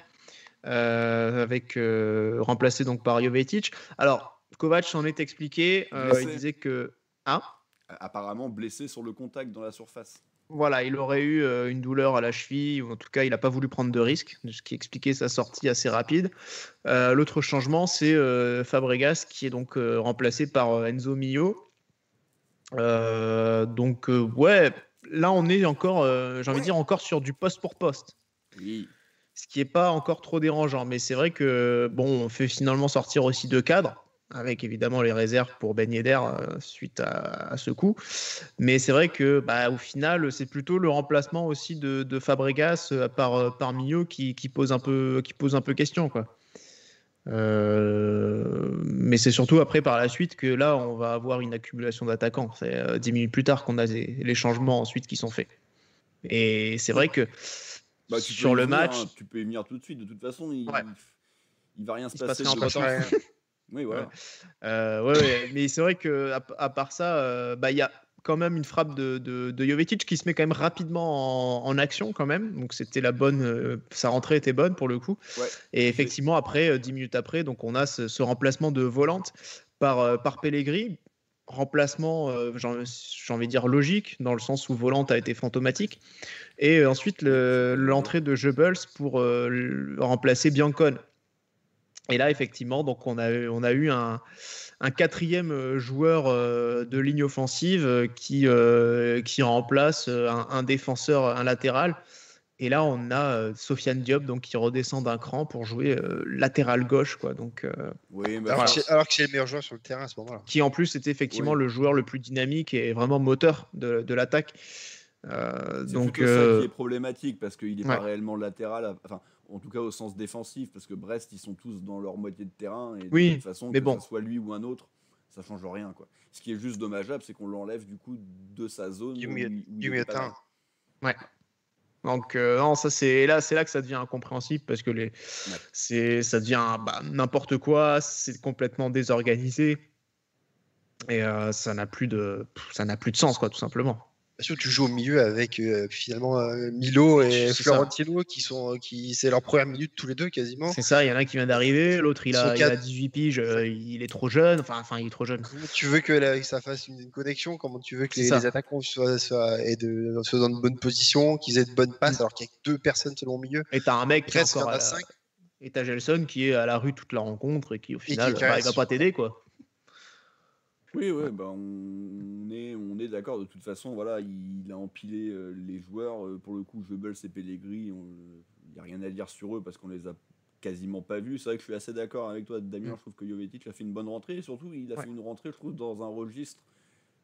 Remplacé donc par Jovetic. Alors, Kovac s'en est expliqué. Il disait que... apparemment blessé sur le contact dans la surface. Voilà, il aurait eu une douleur à la cheville, ou en tout cas, il n'a pas voulu prendre de risque, ce qui expliquait sa sortie assez rapide. L'autre changement, c'est Fabregas, qui est donc remplacé par Enzo Millo. Là, on est encore, encore sur du poste pour poste. Oui. Ce qui n'est pas encore trop dérangeant. Mais c'est vrai que, on fait finalement sortir aussi 2 cadres, avec évidemment les réserves pour Ben Yedder suite à ce coup. Mais c'est vrai que, au final, c'est plutôt le remplacement aussi de Fabregas par Millo qui pose un peu question, quoi. Mais c'est surtout après, par la suite, que là, on va avoir une accumulation d'attaquants. C'est 10 minutes plus tard qu'on a les changements ensuite qui sont faits. Et c'est vrai que sur le match... tu peux y venir tout de suite. De toute façon, il va rien se passer. Oui, voilà. Mais c'est vrai qu'à part ça, il y a quand même une frappe de Jovetic qui se met quand même rapidement en action quand même. Donc c'était la bonne, sa rentrée était bonne pour le coup. Ouais. Et effectivement, après, 10 minutes après, donc on a ce remplacement de Volante par Pellegrini. Remplacement, j'ai envie de dire logique, dans le sens où Volante a été fantomatique. Et ensuite, l'entrée de Goebbels pour remplacer Biancone. Et là, effectivement, donc on a eu un quatrième joueur de ligne offensive qui remplace un défenseur, un latéral. Et là, on a Sofiane Diop donc, qui redescend d'un cran pour jouer latéral gauche. Quoi. Donc, Oui, Alors que c'est le meilleur joueur sur le terrain à ce moment-là. qui en plus était effectivement Oui. le joueur le plus dynamique et vraiment moteur de l'attaque. C'est Donc, plutôt ça qui est problématique parce qu'il n'est pas ouais. réellement latéral, enfin en tout cas au sens défensif, parce que Brest ils sont tous dans leur moitié de terrain et de Oui, toute façon mais que bon. ce soit lui ou un autre, ça change rien quoi. Ce qui est juste dommageable, c'est qu'on l'enlève du coup de sa zone Du où milieu- il du était milieu pas de là. Ouais. Donc, non, ça, c'est là que ça devient incompréhensible parce que ça devient n'importe quoi, c'est complètement désorganisé et ça n'a plus de sens, quoi, tout simplement. Bien sûr, tu joues au milieu avec finalement Milo et C'est ça. Florentino qui c'est leur première minute tous les deux quasiment. C'est ça, il y en a un qui vient d'arriver, l'autre il Ils sont a quatre. 18 piges, il est trop jeune, enfin il est trop jeune. Comment tu veux que ça fasse une connexion? Comment tu veux que C'est les ça. attaquants soient dans de bonnes positions, qu'ils aient de bonnes passes alors qu'il n'y a que 2 personnes selon au milieu? Et t'as un mec qui est Presque, il y encore en à a 5. et t'as Gelson qui est à la rue toute la rencontre et qui au qui final est il va pas t'aider quoi. Oui, on est d'accord. De toute façon, voilà, il a empilé les joueurs. Pour le coup, Goebbels et Pellegrini, il n'y a rien à dire sur eux parce qu'on les a quasiment pas vus. C'est vrai que je suis assez d'accord avec toi, Damien. Je trouve que Jovetic a fait une bonne rentrée. Et surtout, il a fait une rentrée, je trouve, dans un registre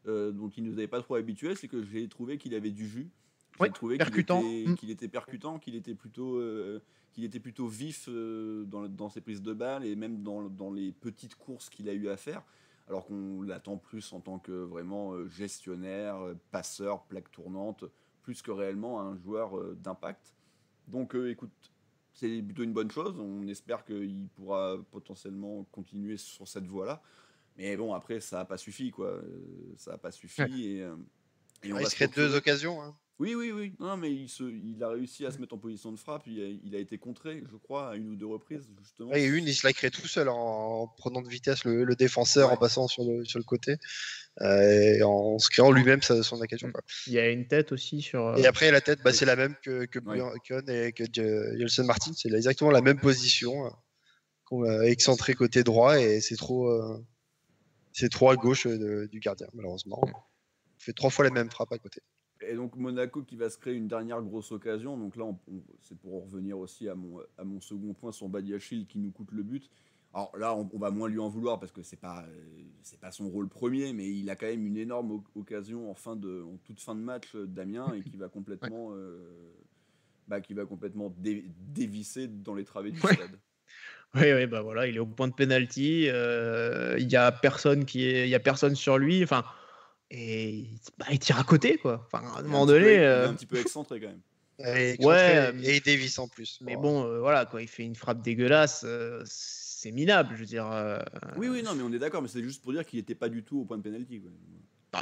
dont il nous avait pas trop habitués. C'est que j'ai trouvé qu'il avait du jus. J'ai trouvé percutant. qu'il était percutant, qu'il était plutôt vif dans ses prises de balles et même dans les petites courses qu'il a eu à faire. Alors qu'on l'attend plus en tant que vraiment gestionnaire, passeur, plaque tournante, plus que réellement un joueur d'impact. Donc écoute, c'est plutôt une bonne chose. On espère qu'il pourra potentiellement continuer sur cette voie-là. Mais bon, après, ça n'a pas suffi, quoi. Ça n'a pas suffi. Et on Il va se crée se retrouver- 2 occasions. Hein. Oui. Non, mais il a réussi à se mettre en position de frappe. Il a été contré, je crois, à une ou deux reprises, justement. Et une, il se l'a créé tout seul en prenant de vitesse le défenseur, Ouais. en passant sur le côté, et en se créant lui-même son occasion. Quoi. Il y a une tête aussi sur Et après, la tête, c'est la même que Björn et que Jelson Martin. C'est exactement la même position, qu'on a excentré côté droit, et c'est trop à gauche du gardien, malheureusement. On fait 3 fois la même frappe à côté. Et donc Monaco qui va se créer une dernière grosse occasion. Donc là, c'est pour en revenir aussi à mon second point sur Badiachil qui nous coûte le but. Alors là, on va moins lui en vouloir parce que c'est pas son rôle premier, mais il a quand même une énorme occasion en toute fin de match, Damien, et qui va complètement, dévisser dans les travées du stade. Oui, bah voilà, il est au point de pénalty. Il y a personne sur lui. Enfin, et il tire à côté, quoi. Enfin, à un moment donné. Il est un petit peu excentré quand même. Et il dévisse en plus. Mais bon, voilà, quoi, il fait une frappe dégueulasse. C'est minable, je veux dire. Oui, non, mais on est d'accord, mais c'est juste pour dire qu'il n'était pas du tout au point de pénalty.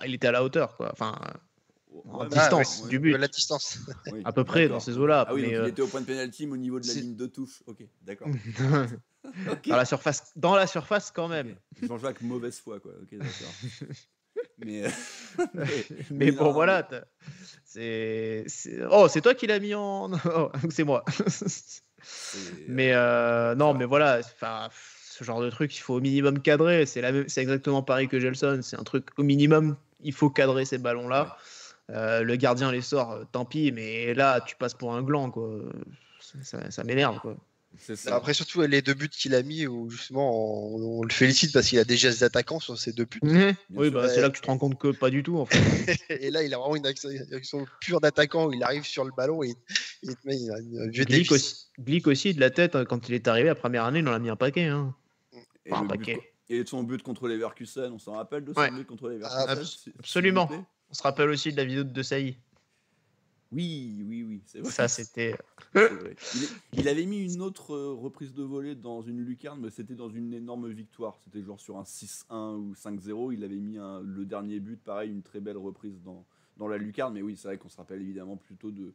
Il était à la hauteur, quoi. Enfin, en Ouais, distance du but. La distance. oui, À peu près d'accord. dans ces eaux-là. Ah oui, mais, donc il était au point de pénalty, mais au niveau de la c'est- ligne de touche. Ok, d'accord. Ok. dans la surface quand même. Ok. Jean-Jacques, mauvaise foi, quoi. Ok, d'accord. mais, Mais non, bon, voilà. C'est toi qui l'as mis en. Oh, c'est moi. Mais non, mais voilà. Enfin, ce genre de truc, il faut au minimum cadrer. C'est exactement pareil que Gelson. C'est un truc au minimum. Il faut cadrer ces ballons-là. Le gardien les sort, tant pis. Mais là, tu passes pour un gland, quoi. Ça m'énerve, quoi. c'est ça. Après, surtout les 2 buts qu'il a mis, où justement on le félicite parce qu'il a des gestes d'attaquant sur ces 2 buts. Oui, sûr. c'est là que tu te rends compte que pas du tout, en fait. Et là, il a vraiment une action pure d'attaquant où il arrive sur le ballon et il te met un vieux dévice. Glick aussi, de la tête, quand il est arrivé la première année, il en a mis un paquet. Hein. Et, Enfin, un le but, paquet. et de son but contre les Leverkusen, on s'en rappelle de son Ouais. but contre les Leverkusen Absolument. s'il vous plaît. On se rappelle aussi de la vidéo de Saï. Oui, c'est vrai. Ça, c'était. C'est vrai. Il avait mis une autre reprise de volée dans une lucarne, mais c'était dans une énorme victoire. C'était genre sur un 6-1 ou 5-0. Il avait mis le dernier but, pareil, une très belle reprise dans la lucarne. Mais oui, c'est vrai qu'on se rappelle évidemment plutôt de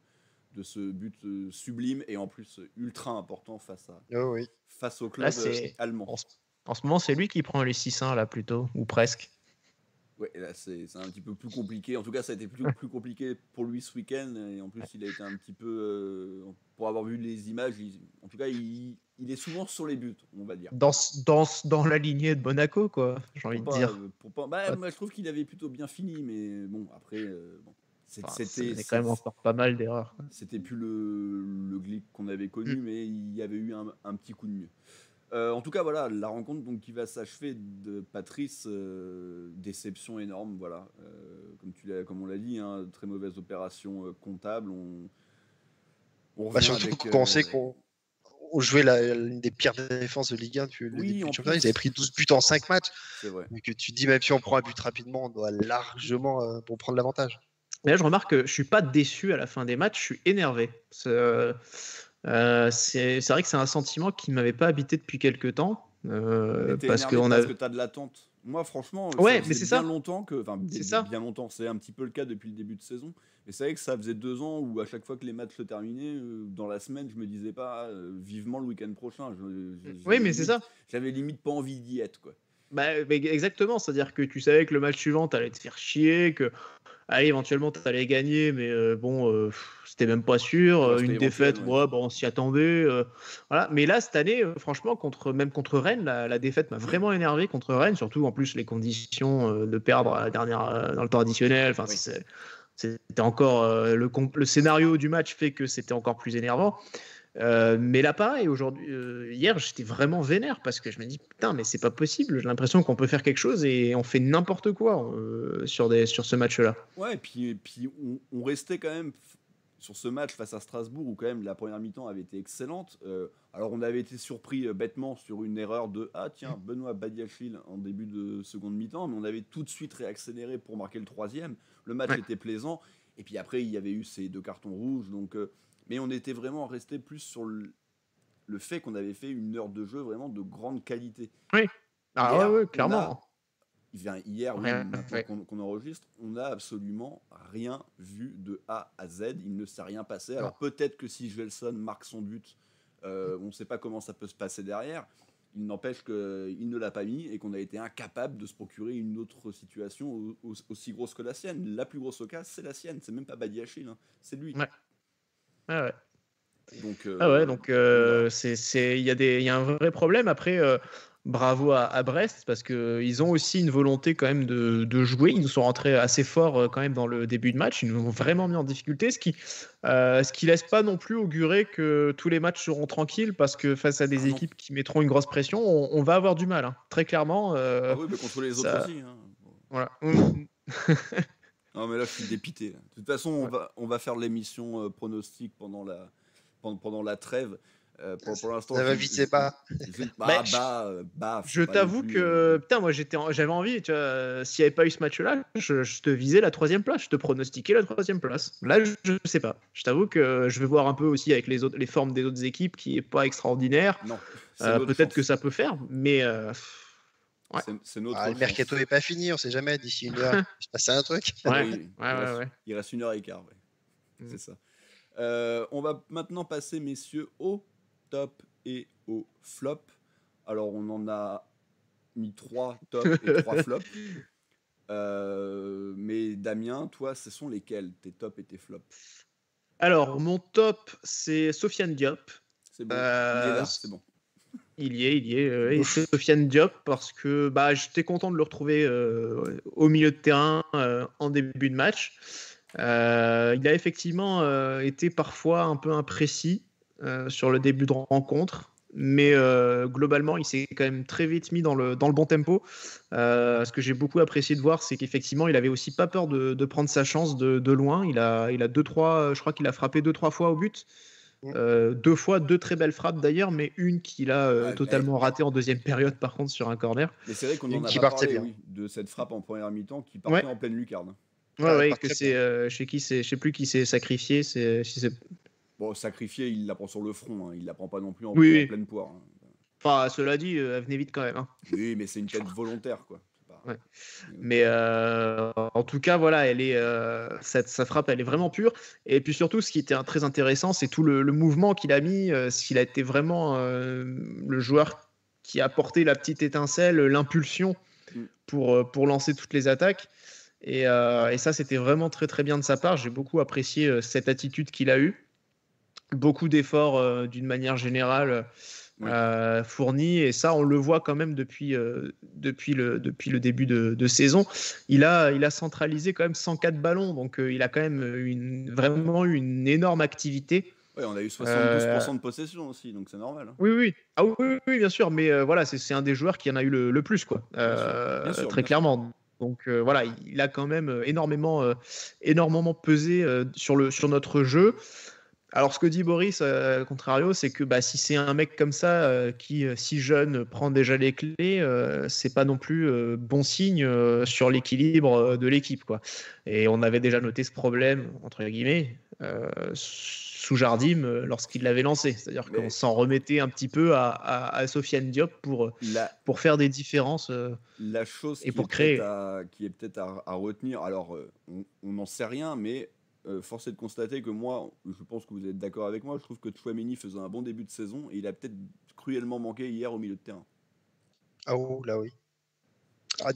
ce but sublime et en plus ultra important face au club Là, allemand. En ce moment, c'est lui qui prend les 6-1, là, plutôt, ou presque. Ouais, là c'est un petit peu plus compliqué. En tout cas, ça a été plus compliqué pour lui ce week-end. Et en plus, il a été un petit peu. Pour avoir vu les images, en tout cas, il est souvent sur les buts, on va dire. Dans la lignée de Monaco, quoi, j'ai envie de dire. Moi, je trouve qu'il avait plutôt bien fini, mais bon, après. C'était quand même encore pas mal d'erreurs. C'était plus le Glick qu'on avait connu, mais il y avait eu un petit coup de mieux. En tout cas, voilà, la rencontre donc, qui va s'achever de Patrice, déception énorme, voilà. Comme on l'a dit, hein, très mauvaise opération comptable. Surtout quand on sait qu'on jouait l'une des pires défenses de Ligue 1 depuis le début du championnat. Ils avaient pris 12 buts en 5 matchs. C'est vrai. Mais que tu dis, même si on prend un but rapidement, on doit largement pour prendre l'avantage. Mais là, je remarque que je suis pas déçu à la fin des matchs, je suis énervé. C'est vrai que c'est un sentiment qui ne m'avait pas habité depuis quelques temps. Parce que tu as de l'attente. Moi, franchement, ouais, mais c'est bien ça. Longtemps que. Enfin, bien longtemps. C'est un petit peu le cas depuis le début de saison. Mais c'est vrai que ça faisait 2 ans où, à chaque fois que les matchs se terminaient, dans la semaine, je me disais pas vivement le week-end prochain. Oui, mais c'est ça. J'avais limite pas envie d'y être, quoi. Mais exactement. C'est-à-dire que tu savais que le match suivant, tu allais te faire chier, que. Allez, éventuellement, tu allais gagner, mais c'était même pas sûr. Une défaite, ouais, bon, on s'y attendait. Voilà. Mais là, cette année, franchement, même contre Rennes, la défaite m'a vraiment énervé contre Rennes, surtout en plus les conditions de perdre à la dernière, dans le temps additionnel. Enfin, c'était encore le scénario du match fait que c'était encore plus énervant. Mais là, pareil, hier, j'étais vraiment vénère parce que je me dis, putain, mais c'est pas possible. J'ai l'impression qu'on peut faire quelque chose et on fait n'importe quoi sur ce match-là. Ouais, et puis on restait quand même sur ce match face à Strasbourg où quand même la première mi-temps avait été excellente. Alors on avait été surpris bêtement sur une erreur de Benoît Badiachil en début de seconde mi-temps, mais on avait tout de suite réaccéléré pour marquer le 3e. Le match était plaisant. Et puis après, il y avait eu ces 2 cartons rouges, donc... Mais on était vraiment resté plus sur le fait qu'on avait fait une heure de jeu vraiment de grande qualité. Oui, clairement. Hier, qu'on enregistre, on n'a absolument rien vu de A à Z. Il ne s'est rien passé. Alors peut-être que si Gelson marque son but, on ne sait pas comment ça peut se passer derrière. Il n'empêche qu'il ne l'a pas mis et qu'on a été incapable de se procurer une autre situation aussi grosse que la sienne. La plus grosse occasion, c'est la sienne. C'est même pas Badiachil, hein. C'est lui. Ouais. Ah ouais. Donc, il y a un vrai problème. Après, bravo à Brest parce qu'ils ont aussi une volonté quand même de jouer. Ils nous sont rentrés assez fort quand même dans le début de match. Ils nous ont vraiment mis en difficulté, ce qui laisse pas non plus augurer que tous les matchs seront tranquilles parce que face à des équipes qui mettront une grosse pression, on va avoir du mal, hein. Très clairement. oui, mais contre les autres aussi. Hein. Voilà. Non mais là je suis dépité. Là. De toute façon on va faire l'émission pronostic pendant la trêve. Pour l'instant, ça va vite, c'est pas. Je t'avoue que putain, moi j'avais envie. Tu vois, s'il n'y avait pas eu ce match-là, je te visais la 3e place. Je te pronostiquais la 3e place. Là, je sais pas. Je t'avoue que je vais voir un peu aussi avec les formes des autres équipes qui est pas extraordinaire. Non. Peut-être que ça peut faire, mais. Ouais. C'est notre le mercato n'est pas fini, on sait jamais, d'ici 1 heure, il se passe un truc. Il reste 1h15, ouais. C'est ça. On va maintenant passer, messieurs, au top et au flop. Alors, on en a mis 3 tops et 3 flops. Mais Damien, toi, ce sont lesquels, tes tops et tes flops? Alors, mon top, c'est Sofiane Diop. C'est bon, il est là, c'est bon. Il y est. Et Sofiane Diop, parce que j'étais content de le retrouver au milieu de terrain en début de match. Il a effectivement été parfois un peu imprécis sur le début de rencontre, mais globalement, il s'est quand même très vite mis dans le bon tempo. Ce que j'ai beaucoup apprécié de voir, c'est qu'effectivement, il avait aussi pas peur de prendre sa chance de loin. Il a 2-3, je crois qu'il a frappé 2-3 fois au but. 2 fois 2 très belles frappes d'ailleurs, mais une qu'il a totalement ratée en deuxième période par contre sur un corner. Mais c'est vrai qu'on en a pas parlé de cette frappe en première mi-temps qui partait en pleine lucarne. Que c'est je sais plus qui s'est sacrifié. Bon, sacrifié, il la prend sur le front, hein. Il la prend pas non plus en pleine poire. Hein. Enfin, cela dit, elle venait vite quand même. Hein. Oui, mais c'est une tête volontaire, quoi. Ouais. Mais en tout cas, voilà, sa frappe, elle est vraiment pure. Et puis surtout, ce qui était très intéressant, c'est tout le mouvement qu'il a mis. S'il a été vraiment le joueur qui a apporté la petite étincelle, l'impulsion pour lancer toutes les attaques. Et ça, c'était vraiment très très bien de sa part. J'ai beaucoup apprécié cette attitude qu'il a eue. Beaucoup d'efforts d'une manière générale fournis. Et ça, on le voit quand même depuis le début de saison. Il a centralisé quand même 104 ballons. Donc, il a quand même vraiment eu une énorme activité. Ouais, on a eu 72% de possession aussi, donc c'est normal. Oui. Ah oui, bien sûr. Mais voilà, c'est un des joueurs qui en a eu le plus, quoi. Bien sûr, très clairement. Donc voilà, il a quand même énormément pesé sur notre jeu. Alors ce que dit Boris, contrario, c'est que si c'est un mec comme ça qui, si jeune, prend déjà les clés, c'est pas non plus bon signe sur l'équilibre de l'équipe, quoi. Et on avait déjà noté ce problème, entre guillemets, sous Jardim lorsqu'il l'avait lancé. C'est-à-dire qu'on s'en remettait un petit peu à Sofiane Diop pour faire des différences la chose et pour créer. Qui est peut-être à retenir, alors on n'en sait rien, mais force est de constater que moi, je pense que vous êtes d'accord avec moi, je trouve que Tchouaméni faisait un bon début de saison et il a peut-être cruellement manqué hier au milieu de terrain. Ah oh, là oui.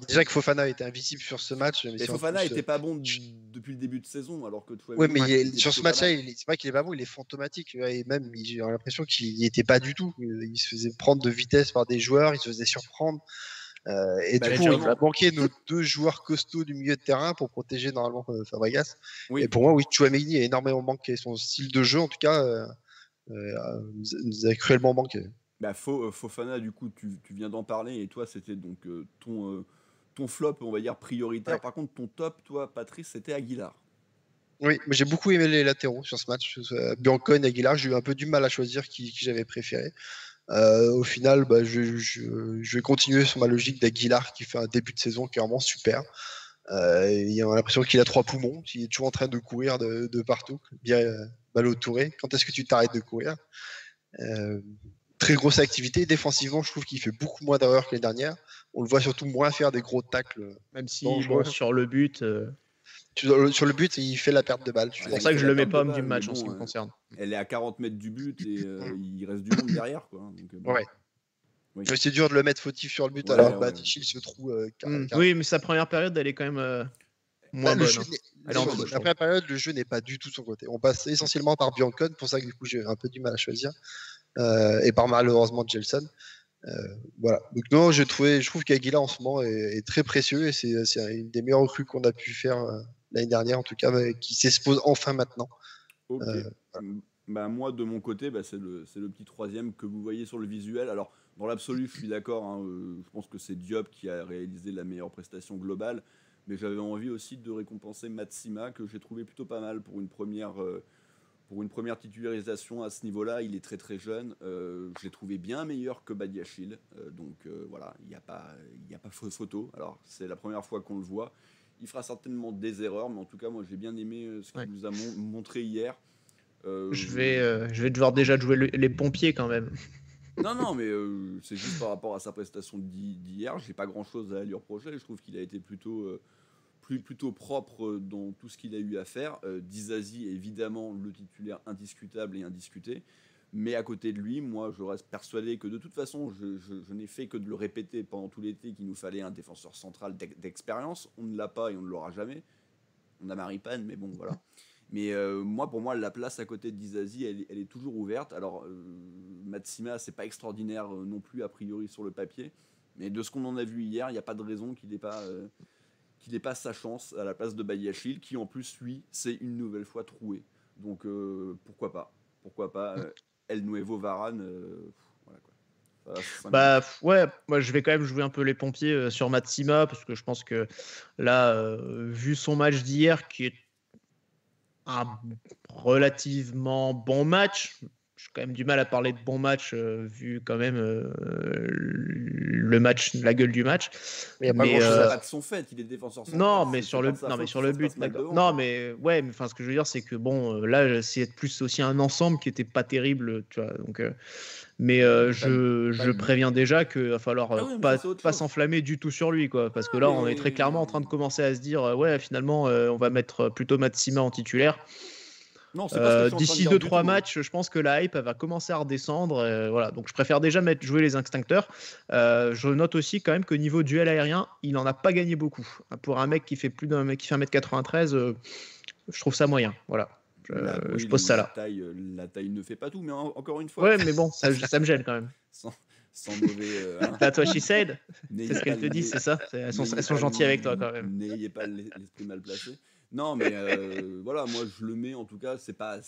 Déjà que Fofana était invisible sur ce match. Mais Fofana n'était pas bon depuis le début de saison, alors que Tchouaméni... Oui, mais sur ce match-là, c'est pas qu'il est pas bon, il est fantomatique. Et même, j'ai l'impression qu'il n'y était pas du tout. Il se faisait prendre de vitesse par des joueurs, il se faisait surprendre. Et du coup, il a manqué nos deux joueurs costauds du milieu de terrain pour protéger normalement Fabregas. Oui. Et pour moi, oui, Tchouaméni a énormément manqué. Son style de jeu, en tout cas, nous a cruellement manqué. Fofana, du coup, tu viens d'en parler, et toi, c'était donc ton flop, on va dire, prioritaire. Ouais. Par contre, ton top, toi, Patrice, c'était Aguilar. Oui, mais j'ai beaucoup aimé les latéraux sur ce match. Biancone et Aguilar, j'ai eu un peu du mal à choisir qui j'avais préféré. Au final, je vais continuer sur ma logique d'Aguilar qui fait un début de saison qui est vraiment super. On a l'impression qu'il a 3 poumons, il est toujours en train de courir de partout, bien Malo Touré. Quand est-ce que tu t'arrêtes de courir? Très grosse activité. Défensivement, je trouve qu'il fait beaucoup moins d'erreurs que les dernières. On le voit surtout moins faire des gros tacles. Même si sur le but... Sur le but, il fait la perte de balle. C'est pour ça que je le mets pas homme du match en ce qui me concerne. Elle est à 40 mètres du but et il reste du monde derrière, quoi. Donc, ouais. Oui. C'est dur de le mettre fautif sur le but alors que Tichil se trouve. Oui, mais sa première période, elle est quand même moins bonne. La première période, le jeu n'est pas du tout de son côté. On passe essentiellement par Biancone, pour ça que du coup j'ai un peu du mal à choisir, et par malheureusement Gelson. Voilà. Donc non, je trouve qu'Aguilar en ce moment est très précieux et c'est une des meilleures recrues qu'on a pu faire l'année dernière en tout cas, qui s'expose enfin maintenant. Ok. Moi de mon côté, c'est le petit troisième que vous voyez sur le visuel. Alors dans l'absolu, je suis d'accord. Hein, je pense que c'est Diop qui a réalisé la meilleure prestation globale, mais j'avais envie aussi de récompenser Matsima que j'ai trouvé plutôt pas mal pour une première titularisation à ce niveau-là. Il est très très jeune. Je l'ai trouvé bien meilleur que Badiachil. Donc voilà, il n'y a pas photo. Alors c'est la première fois qu'on le voit. Il fera certainement des erreurs, mais en tout cas, moi j'ai bien aimé ce qu'il nous a montré hier. Je vais devoir déjà jouer les pompiers quand même. Non, mais c'est juste par rapport à sa prestation d'hier. J'ai pas grand-chose à lui reprocher. Je trouve qu'il a été plutôt propre dans tout ce qu'il a eu à faire. Dizazi, évidemment, le titulaire indiscutable et indiscuté. Mais à côté de lui, moi, je reste persuadé que de toute façon, je n'ai fait que de le répéter pendant tout l'été qu'il nous fallait un défenseur central d'expérience. On ne l'a pas et on ne l'aura jamais. On a Maripane, mais bon, voilà. Mais pour moi, la place à côté de Dizazi, elle est toujours ouverte. Alors, Matsima, c'est pas extraordinaire non plus, a priori, sur le papier. Mais de ce qu'on en a vu hier, il n'y a pas de raison qu'il n'ait pas sa chance à la place de Badiachil, qui en plus, lui, s'est une nouvelle fois troué. Donc, pourquoi pas El Nuevo Varane, voilà quoi. Ouais, moi je vais quand même jouer un peu les pompiers sur Matsima, parce que je pense que là, vu son match d'hier, qui est un relativement bon match, j'ai quand même du mal à parler de bon match vu quand même le match, la gueule du match. Mais il n'y a pas grand-chose de son fait, il est défenseur central. Non, mais sur le but, non, mais ouais, mais enfin ce que je veux dire, c'est que bon, là, c'est plus aussi un ensemble qui était pas terrible, tu vois. Donc, mais je préviens déjà qu'il va falloir pas s'enflammer du tout sur lui, quoi, parce que là, on est très clairement en train de commencer à se dire, ouais, finalement, on va mettre plutôt Matsima en titulaire. Non, c'est pas ce que je suis en train de D'ici dire du 2-3 tout, hein. matchs, je pense que la hype elle va commencer à redescendre. Voilà. Donc je préfère déjà jouer les extincteurs. Je note aussi quand même que niveau duel aérien, il n'en a pas gagné beaucoup. Pour un mec qui fait plus d'un mec qui fait 1m93, je trouve ça moyen. Voilà. Oui, Je pose ça là. la taille ne fait pas tout, mais encore une fois, Ouais, mais bon, ça me gêne quand même. sans mauvais. Hein. That's what she said. N'ayez C'est ce qu'elle pas te dit, c'est ça. Elles sont gentilles avec toi quand même. N'ayez pas l'esprit mal placé. Non, mais voilà, moi je le mets en tout cas. C'est pas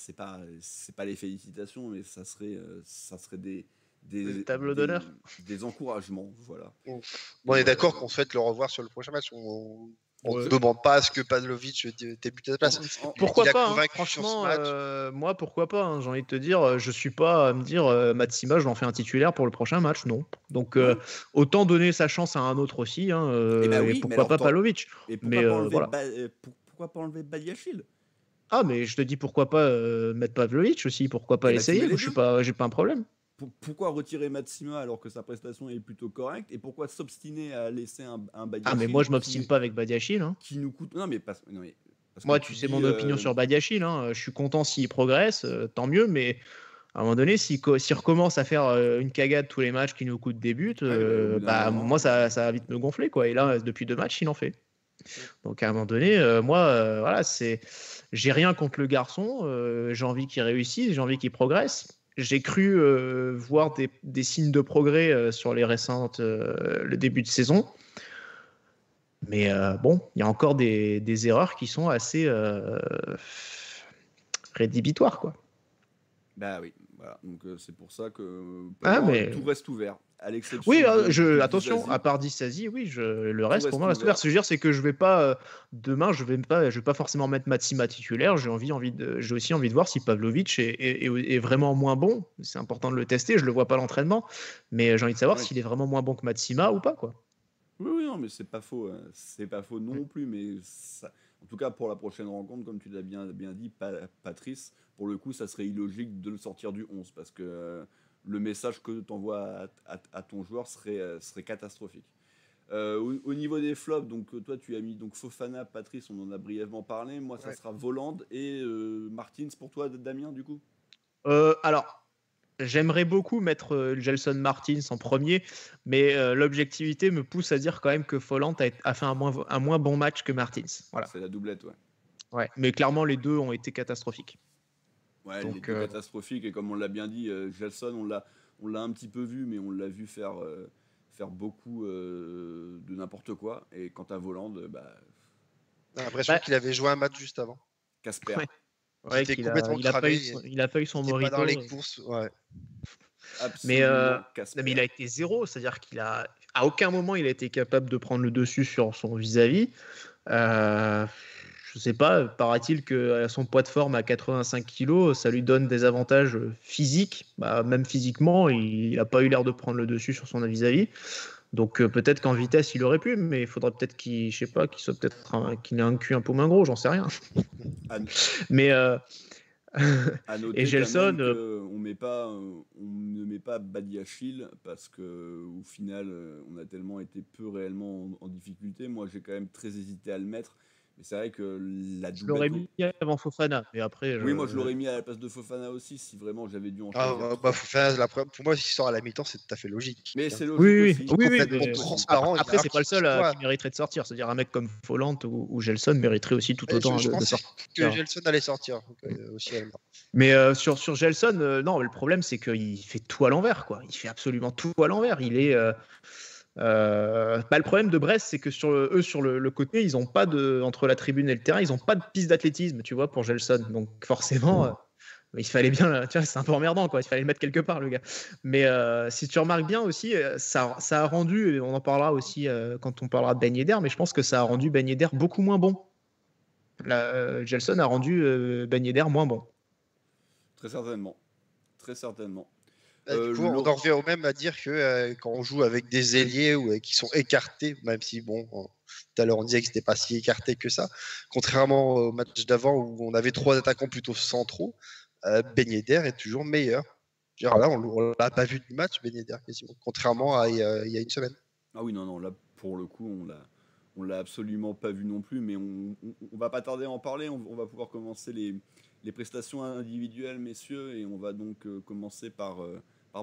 les félicitations, mais ça serait des tableaux d'honneur. des encouragements, voilà. Bon, on est d'accord qu'on souhaite le revoir sur le prochain match. On ne demande pas à ce que Pavlovic débute à la place. Pourquoi Il a pas, convaincu franchement, sur ce match. moi pourquoi pas, j'ai envie de te dire, je suis pas à me dire Matsima, je l'en fais un titulaire pour le prochain match, non. Donc autant donner sa chance à un autre aussi, Eh ben oui, et pourquoi pas Pavlovic. Et Mais pourquoi pas enlever Badiachil? Ah, mais je te dis pourquoi pas mettre Pavlovic aussi, pourquoi pas Eh ben, tu mets essayer, les j'ai deux. pas un problème. Pourquoi retirer Matsima alors que sa prestation est plutôt correcte, et pourquoi s'obstiner à laisser un Badiachil Ah, mais moi je m'obstine pas avec Badiachil, hein. qui nous coûte. Non mais parce que Moi, tu sais mon opinion sur Badiachil, hein. Je suis content s'il progresse, tant mieux, mais à un moment donné, s'il recommence à faire une cagade tous les matchs qui nous coûtent des buts, au bout d'un moment, moi ça va vite me gonfler, quoi. Et là, depuis 2 matchs, il en fait. Donc à un moment donné, moi, voilà, j'ai rien contre le garçon, j'ai envie qu'il réussisse, j'ai envie qu'il progresse. J'ai cru voir des signes de progrès sur les récentes, le début de saison. Mais bon, il y a encore des erreurs qui sont assez rédhibitoires, quoi. Bah oui, voilà. Donc c'est pour ça que mais... tout reste ouvert, à l'exception. Oui, attention, à part Dissasi, oui, le reste pour moi reste ouvert. Ce que je veux dire, c'est que je vais pas demain, je vais pas forcément mettre Matsima titulaire. J'ai aussi envie de voir si Pavlovic est vraiment moins bon. C'est important de le tester. Je le vois pas à l'entraînement, mais j'ai envie de savoir s'il est vraiment moins bon que Matsima ou pas, quoi. Oui, non, mais c'est pas faux. C'est pas faux non plus, mais ça, en tout cas pour la prochaine rencontre, comme tu l'as bien dit, Patrice, pour le coup, ça serait illogique de le sortir du 11 parce que le message que tu envoies à ton joueur serait catastrophique. Au niveau des flops, donc toi tu as mis donc Fofana, Patrice, on en a brièvement parlé. Moi, ça sera Voland et Martins pour toi, Damien, du coup. Alors. J'aimerais beaucoup mettre Gelson Martins en premier, mais l'objectivité me pousse à dire quand même que Folland a fait un moins bon match que Martins. Voilà. C'est la doublette, ouais. Mais clairement, les deux ont été catastrophiques. Ouais, donc, les deux catastrophiques, et comme on l'a bien dit, Gelson, on l'a un petit peu vu, mais on l'a vu faire beaucoup de n'importe quoi. Et quant à Voland, on a l'impression qu'il avait joué un match juste avant. Casper. Ouais. Ouais, il a pas eu son Morito. Pas dans les courses, ouais. Mais il a été zéro, c'est-à-dire à aucun moment il a été capable de prendre le dessus sur son vis-à-vis. Je sais pas, paraît-il que son poids de forme à 85 kg, ça lui donne des avantages physiques. Même physiquement, il n'a pas eu l'air de prendre le dessus sur son vis-à-vis. Donc peut-être qu'en vitesse il aurait pu, mais il faudrait peut-être qu'il ait un cul un peu moins gros, j'en sais rien. Mais et Gelson, on ne met pas Badiachil parce que au final on a tellement été peu réellement en difficulté. Moi j'ai quand même très hésité à le mettre. Mais c'est vrai que la doublette... Je l'aurais mis avant Fofana, mais après... Oui, moi je l'aurais mis à la place de Fofana aussi, si vraiment j'avais dû en choisir. Fofana, pour moi, s'il sort à la mi-temps, c'est tout à fait logique. Mais c'est logique oui, mais transparent. Après, c'est pas le seul qui mériterait de sortir. C'est-à-dire un mec comme Folland ou Gelson mériterait aussi tout autant de sortir. Que Gelson allait sortir. Aussi, mais sur Gelson, non, le problème, c'est qu'il fait tout à l'envers, quoi. Il fait absolument tout à l'envers. Il est... le problème de Brest, c'est que sur le côté, ils ont pas entre la tribune et le terrain, ils ont pas de piste d'athlétisme, tu vois, pour Gelson. Donc forcément, il fallait bien, tu vois, c'est un peu emmerdant, quoi. Il fallait le mettre quelque part, le gars. Mais si tu remarques bien aussi, ça a rendu, et on en parlera aussi quand on parlera de Ben Yedder, mais je pense que ça a rendu Ben Yedder beaucoup moins bon. Gelson a rendu Ben Yedder moins bon. Très certainement. Très certainement. Du coup, on en revient au même à dire que quand on joue avec des ailiers qui sont écartés, même si, bon, tout à l'heure on disait que c'était pas si écarté que ça, contrairement au match d'avant où on avait 3 attaquants plutôt centraux, Ben Yedder est toujours meilleur. Genre là, on l'a pas vu du match, Ben Yedder, quasiment, contrairement à il y a une semaine. Ah oui, non, là, pour le coup, on l'a absolument pas vu non plus, mais on va pas tarder à en parler, on va pouvoir commencer les prestations individuelles, messieurs, et on va donc commencer par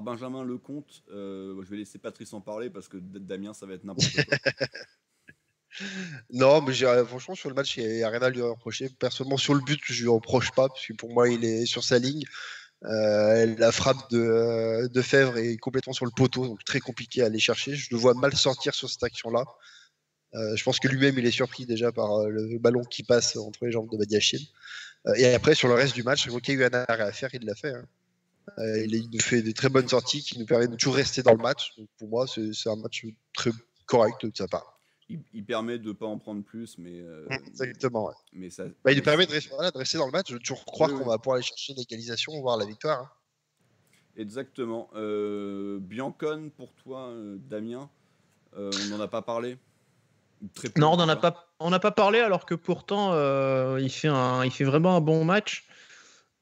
Benjamin Lecomte. Je vais laisser Patrice en parler parce que Damien, ça va être n'importe quoi. Non, mais franchement, sur le match, il n'y a rien à lui reprocher. Personnellement, sur le but, je ne lui reproche pas, parce que pour moi, il est sur sa ligne. La frappe de Fèvre est complètement sur le poteau, donc très compliqué à aller chercher. Je le vois mal sortir sur cette action-là. Je pense que lui-même, il est surpris déjà par le ballon qui passe entre les jambes de Badiachil. Et après, sur le reste du match, il y a eu un arrêt à faire, il l'a fait. Hein. Il nous fait des très bonnes sorties qui nous permettent de toujours rester dans le match. Donc pour moi, c'est un match très correct de sa part. Il permet de ne pas en prendre plus, mais. Exactement, ouais. Mais ça, il nous permet de rester dans le match, de toujours croire qu'on va pouvoir aller chercher l'égalisation, voire la victoire. Hein. Exactement. Biancone, pour toi, Damien, on n'en a pas parlé. Très peu, non, on n'a pas parlé, alors que pourtant, il fait vraiment un bon match,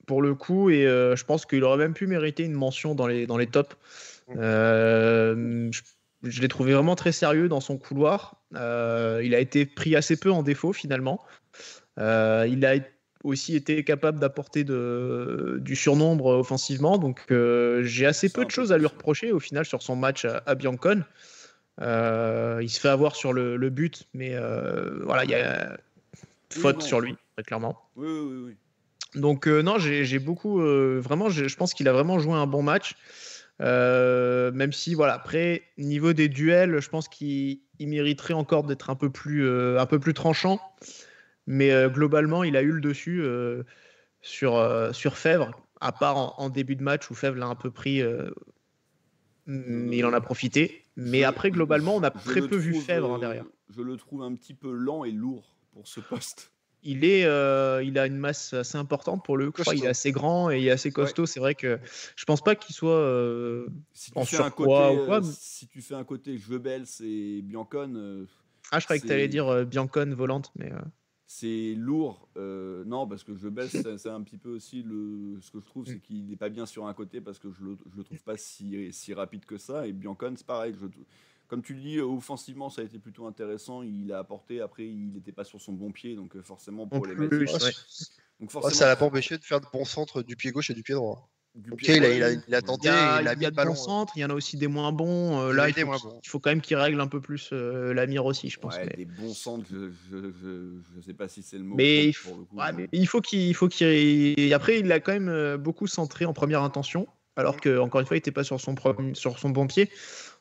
pour le coup, et je pense qu'il aurait même pu mériter une mention dans les tops. Je l'ai trouvé vraiment très sérieux dans son couloir. Il a été pris assez peu en défaut, finalement. Il a aussi été capable d'apporter du surnombre offensivement. Donc, j'ai assez peu de choses à lui reprocher, au final, sur son match à Biancone. Il se fait avoir sur le but, mais voilà, il y a faute sur lui, très clairement. Oui. Donc, non, j'ai beaucoup... vraiment, je pense qu'il a vraiment joué un bon match. Même si, voilà, après, niveau des duels, je pense qu'il mériterait encore d'être un peu plus tranchant. Mais globalement, il a eu le dessus sur Fèvre, à part en début de match où Fèvre l'a un peu pris, mais il en a profité. Mais après, globalement, on a très peu vu Fèvre derrière. Je le trouve un petit peu lent et lourd pour ce poste. Il a une masse assez importante pour le coup. Il est assez grand et il est assez costaud. Ouais. C'est vrai que je pense pas qu'il soit en surpoids ou quoi. Si tu fais un côté Jebels et Biancone. Je croyais que tu allais dire Biancone volante, mais. C'est lourd. Non, parce que Jebels, c'est un petit peu aussi ce que je trouve, c'est qu'il n'est pas bien sur un côté parce que je le trouve pas si rapide que ça. Et Biancone, c'est pareil. Comme tu le dis, offensivement, ça a été plutôt intéressant. Il a apporté. Après, il n'était pas sur son bon pied, donc forcément pour les mettre. Donc forcément, ça l'a pas empêché de faire de bons centres du pied gauche et du pied droit. Il a tenté. Il a mis de bons centres. Il y en a aussi des moins bons. Là, il faut quand même qu'il règle un peu plus la mire aussi, je pense. Ouais, des bons centres, je sais pas si c'est le mot. Mais il faut qu'il. Après, il a quand même beaucoup centré en première intention, alors que encore une fois, il n'était pas sur son bon pied.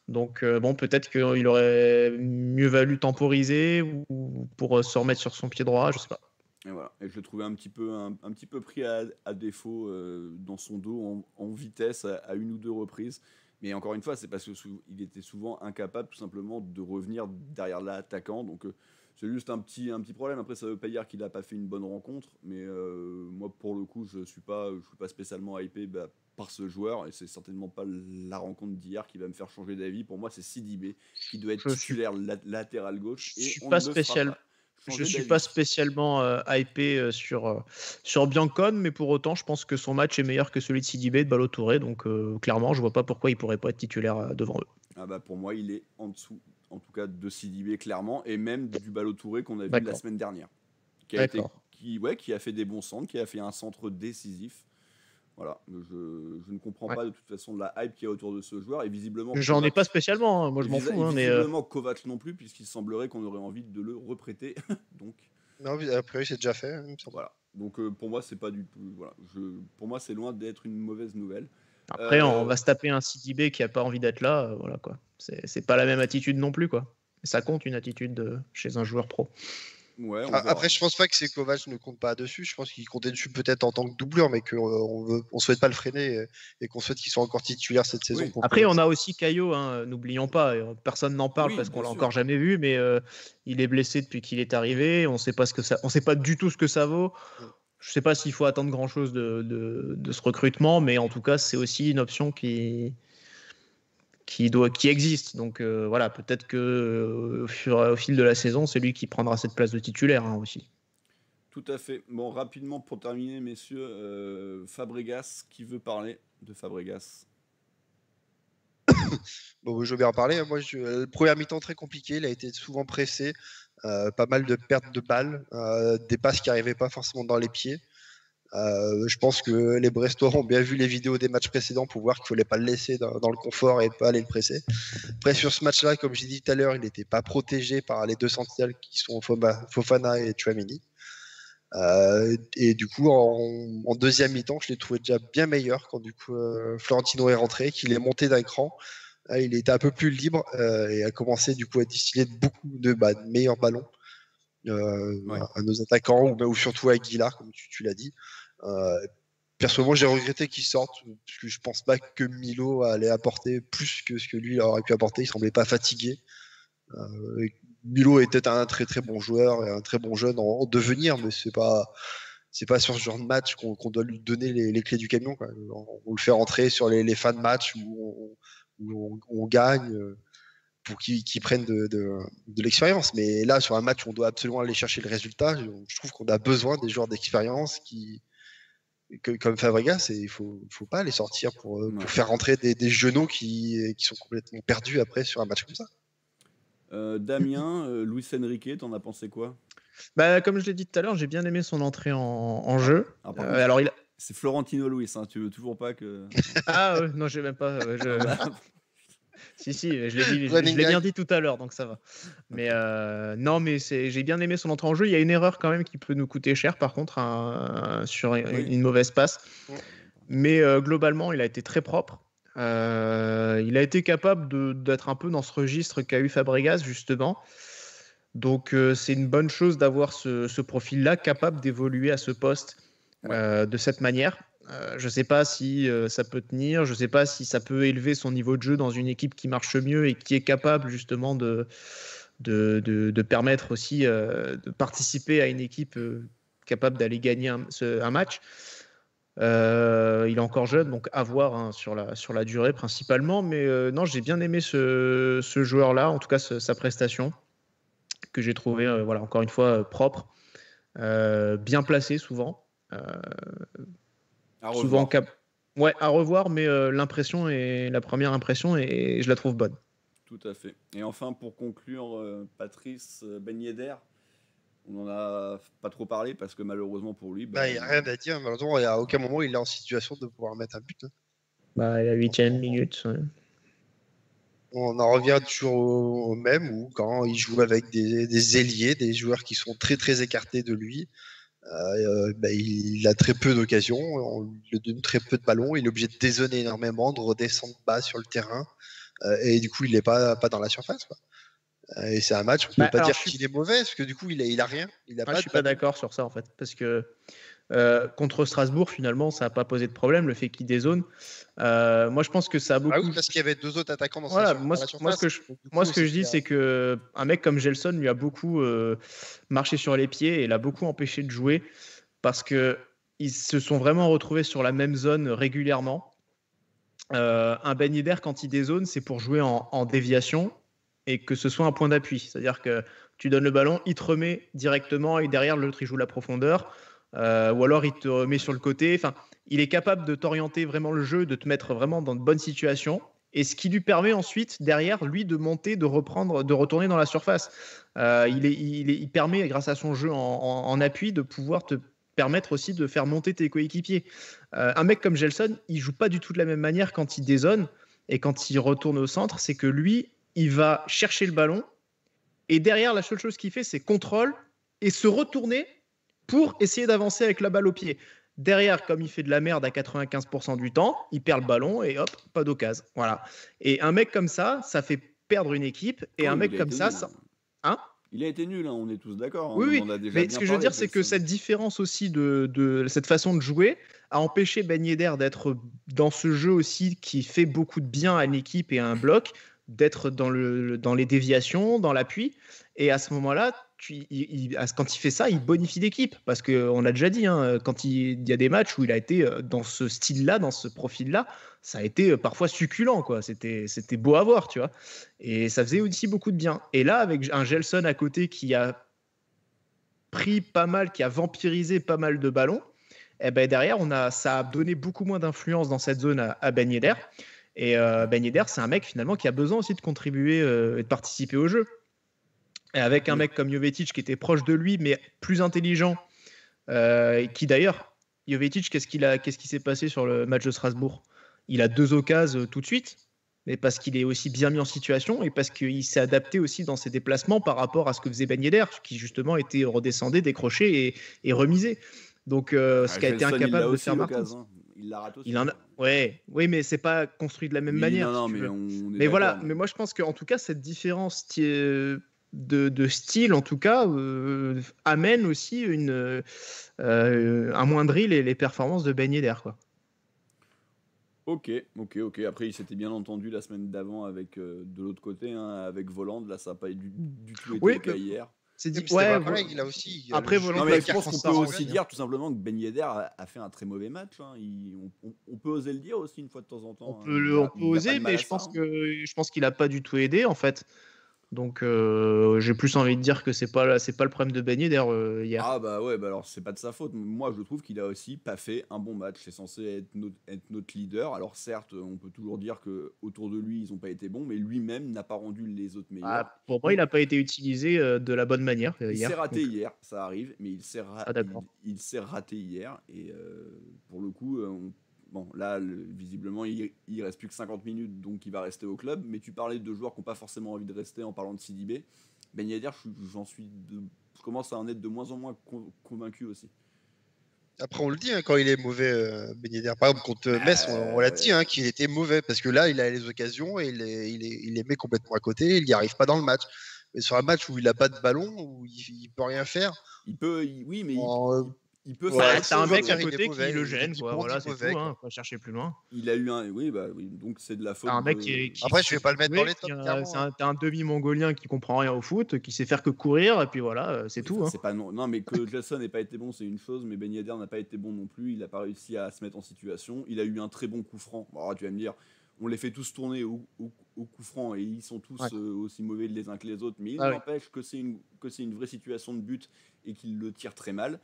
Donc peut-être qu'il aurait mieux valu temporiser ou pour se remettre sur son pied droit, je sais pas. Et voilà. Et je le trouvais un petit peu pris à défaut dans son dos en vitesse à une ou deux reprises. Mais encore une fois, c'est parce qu'il était souvent incapable tout simplement de revenir derrière l'attaquant. Donc c'est juste un petit problème. Après, ça ne veut pas dire qu'il n'a pas fait une bonne rencontre. Mais moi, pour le coup, je suis pas spécialement hypé par ce joueur. Et c'est certainement pas la rencontre d'hier qui va me faire changer d'avis. Pour moi, c'est Sidibé qui doit être titulaire latéral gauche. Je suis pas spécialement hypé sur Biancone, mais pour autant, je pense que son match est meilleur que celui de Sidibé et de Ballo-Touré. Donc clairement, je vois pas pourquoi il pourrait pas être titulaire devant eux. Pour moi, il est en dessous, en tout cas de Sidibé clairement, et même du Ballo-Touré qu'on a vu la semaine dernière, qui a fait des bons centres, qui a fait un centre décisif. Voilà, je ne comprends pas de toute façon la hype qu'il y a autour de ce joueur, et visiblement. J'en ai pas spécialement, hein. Moi je m'en fous. Visiblement Kovac non plus, puisqu'il semblerait qu'on aurait envie de le reprêter. Donc. Non, a priori c'est déjà fait. Voilà. Donc pour moi c'est pas du tout. Voilà. Pour moi c'est loin d'être une mauvaise nouvelle. Après on va se taper un Sidibé qui a pas envie d'être là, voilà quoi. C'est pas la même attitude non plus quoi. Ça compte une attitude chez un joueur pro. Ouais, après, je pense pas que c'est Kovac ne compte pas dessus. Je pense qu'il comptait dessus peut-être en tant que doublure, mais qu'on souhaite pas le freiner et qu'on souhaite qu'il soit encore titulaire cette saison. Oui. Après, on a aussi Caillot, hein, n'oublions pas. Personne n'en parle parce qu'on l'a encore jamais vu, mais il est blessé depuis qu'il est arrivé. On sait pas du tout ce que ça vaut. Je sais pas s'il faut attendre grand chose de ce recrutement, mais en tout cas, c'est aussi une option qui existe. Donc voilà, peut-être que au fil de la saison, c'est lui qui prendra cette place de titulaire aussi. Tout à fait. Bon, rapidement pour terminer, messieurs, Fabregas, qui veut parler de Fabregas? Bon, je vais en parler. Moi, le premier mi-temps très compliqué, il a été souvent pressé, pas mal de pertes de balles, des passes qui n'arrivaient pas forcément dans les pieds. Je pense que les Brestois ont bien vu les vidéos des matchs précédents pour voir qu'il ne fallait pas le laisser dans le confort et pas aller le presser. Après, sur ce match-là, comme j'ai dit tout à l'heure, il n'était pas protégé par les deux sentinelles qui sont Fofana et Tchouaméni. Et du coup, en deuxième mi-temps, je l'ai trouvé déjà bien meilleur quand du coup Florentino est rentré, qu'il est monté d'un cran. Il était un peu plus libre et a commencé du coup à distiller beaucoup de meilleurs ballons à nos attaquants ou surtout à Aguilar, comme tu l'as dit. Personnellement, j'ai regretté qu'il sorte parce que je pense pas que Milo allait apporter plus que ce que lui aurait pu apporter. Il semblait pas fatigué. Milo était un très très bon joueur et un très bon jeune en devenir, mais c'est pas sur ce genre de match qu'on doit lui donner les clés du camion, quoi. On le fait rentrer sur les fins de match où on gagne pour qu'ils prennent de l'expérience. Mais là, sur un match où on doit absolument aller chercher le résultat, je trouve qu'on a besoin des joueurs d'expérience comme Fabregas, il faut pas les sortir pour faire rentrer des genoux qui sont complètement perdus après sur un match comme ça. Damien, Luis Enrique, t'en as pensé quoi? Comme je l'ai dit tout à l'heure, j'ai bien aimé son entrée en jeu. Alors, c'est Florentino Luis, hein, tu veux toujours pas que... Ah non, j'ai même pas... Si, je l'ai bien dit tout à l'heure, donc ça va. Mais non, mais j'ai bien aimé son entrée en jeu. Il y a une erreur quand même qui peut nous coûter cher, par contre, sur une mauvaise passe. Mais globalement, il a été très propre. Il a été capable d'être un peu dans ce registre qu'a eu Fabregas, justement. Donc, c'est une bonne chose d'avoir ce profil-là, capable d'évoluer à ce poste de cette manière. Je ne sais pas si ça peut tenir, je ne sais pas si ça peut élever son niveau de jeu dans une équipe qui marche mieux et qui est capable justement de permettre aussi de participer à une équipe capable d'aller gagner un match. Il est encore jeune, donc à voir sur la durée principalement. Mais non, j'ai bien aimé ce joueur-là, en tout cas sa prestation, que j'ai trouvé encore une fois propre, bien placé souvent. À souvent à revoir, mais la première impression, et je la trouve bonne. Tout à fait. Et enfin, pour conclure, Patrice Ben Yedder, on n'en a pas trop parlé parce que malheureusement pour lui... il n'y a rien à dire. Malheureusement, à aucun moment il est en situation de pouvoir mettre un but. À la 8e minute. Ouais. On en revient toujours au même, où quand il joue avec des ailiers, des joueurs qui sont très très écartés de lui, il a très peu d'occasions, on lui donne très peu de ballons, il est obligé de dézonner énormément, de redescendre bas sur le terrain, et du coup il n'est pas dans la surface, quoi. Et c'est un match où on ne peut pas dire qu'il est mauvais, parce que du coup il a rien. Je suis pas d'accord sur ça en fait, parce que contre Strasbourg finalement ça n'a pas posé de problème le fait qu'il dézone. Moi je pense que ça a beaucoup. Oui, parce qu'il y avait deux autres attaquants dans la surface. Moi ce que je dis c'est que un mec comme Gelson lui a beaucoup marché sur les pieds et l'a beaucoup empêché de jouer parce que ils se sont vraiment retrouvés sur la même zone régulièrement. Un Ben Yedder quand il dézone c'est pour jouer en déviation et que ce soit un point d'appui, c'est-à-dire que tu donnes le ballon, il te remet directement et derrière l'autre il joue la profondeur. Ou alors il te met sur le côté. Enfin, il est capable de t'orienter vraiment le jeu, de te mettre vraiment dans de bonnes situations, et ce qui lui permet ensuite derrière lui de monter, de reprendre, de retourner dans la surface. Il permet grâce à son jeu en appui de pouvoir te permettre aussi de faire monter tes coéquipiers. Un mec comme Gelson, il joue pas du tout de la même manière quand il dézone et quand il retourne au centre. C'est que lui, il va chercher le ballon et derrière la seule chose qu'il fait, c'est contrôle et se retourner pour essayer d'avancer avec la balle au pied. Derrière, comme il fait de la merde à 95% du temps, il perd le ballon et hop, pas d'occasion. Voilà. Et un mec comme ça fait perdre une équipe. Et un mec comme ça... Il a été nul, on est tous d'accord. Oui, mais ce que je veux dire, c'est que cette différence aussi de cette façon de jouer a empêché Ben Yedder d'être dans ce jeu aussi qui fait beaucoup de bien à une équipe et à un bloc, d'être dans les déviations, dans l'appui. Et à ce moment-là, quand il fait ça, il bonifie l'équipe. Parce qu'on l'a déjà dit, quand il y a des matchs où il a été dans ce style-là, dans ce profil-là, ça a été parfois succulent, quoi. C'était beau à voir, tu vois. Et ça faisait aussi beaucoup de bien. Et là, avec un Gelson à côté qui a pris pas mal, qui a vampirisé pas mal de ballons, derrière, ça a donné beaucoup moins d'influence dans cette zone à Ben Yedder. Et Ben Yedder, c'est un mec finalement qui a besoin aussi de contribuer et de participer au jeu. Et avec un mec comme Jovetic qui était proche de lui, mais plus intelligent, qui d'ailleurs, Jovetic, qu'est-ce qui s'est passé sur le match de Strasbourg? Il a 2 occasions tout de suite, mais parce qu'il est aussi bien mis en situation et parce qu'il s'est adapté aussi dans ses déplacements par rapport à ce que faisait Ben Yedder, qui justement était redescendait, décroché et remisé. Donc, ce qu'a été Gelson, incapable de faire Martins. Hein. Il la rate aussi. Il en a... Oui, mais c'est pas construit de la même manière. Non, si tu mais veux. on est Mais voilà, d'accord, mais moi je pense qu'en tout cas, cette différence de style, en tout cas, amène aussi un moindri les performances de Ben Yedder, quoi. Ok. Après, il s'était bien entendu la semaine d'avant avec de l'autre côté, hein, avec Voland. Là, ça n'a pas du tout été le cas hier. C'est dit. Pareil, il a aussi. Après, Non, mais je pense qu'on peut aussi dire tout simplement que Ben Yedder a fait un très mauvais match. Hein. On peut oser le dire aussi une fois de temps en temps. On peut oser, mais je pense qu'il n'a pas du tout aidé, en fait. Donc, j'ai plus envie de dire que c'est pas le problème de Ben Yedder hier. Ah bah ouais, bah alors c'est pas de sa faute. Moi je trouve qu'il a aussi pas fait un bon match. C'est censé être notre leader. Alors certes, on peut toujours dire que autour de lui ils ont pas été bons, mais lui-même n'a pas rendu les autres meilleurs. Pour moi, il n'a pas été utilisé de la bonne manière hier. Il s'est raté hier, ça arrive, mais il s'est raté hier et pour le coup. Bon, là, visiblement, il reste plus que 50 minutes, donc il va rester au club. Mais tu parlais de joueurs qui n'ont pas forcément envie de rester en parlant de Sidibé. Ben Yedder, je commence à en être de moins en moins convaincu aussi. Après, on le dit, hein, quand il est mauvais, Ben Yedder. Par exemple, contre Metz, on l'a dit, hein, qu'il était mauvais, parce que là, il a les occasions et il les met complètement à côté, il n'y arrive pas dans le match. Mais sur un match où il n'a pas de ballon, où il ne peut rien faire... Il peut t'as un mec à côté qui le gêne, quoi. Voilà, c'est tout, hein, pas chercher plus loin. Il a eu oui, donc c'est de la faute. Un mec Après, je vais pas le mettre dans les tops. T'as un demi-mongolien qui comprend rien au foot, qui sait faire que courir, et puis voilà, c'est tout. C'est pas non, mais que Gelson n'ait pas été bon, c'est une chose, mais Ben Yedder n'a pas été bon non plus. Il n'a pas réussi à se mettre en situation. Il a eu un très bon coup franc. Alors, tu vas me dire, on les fait tous tourner au coup franc et ils sont tous aussi mauvais les uns que les autres, mais il n'empêche que c'est une vraie situation de but et qu'il le tire très mal.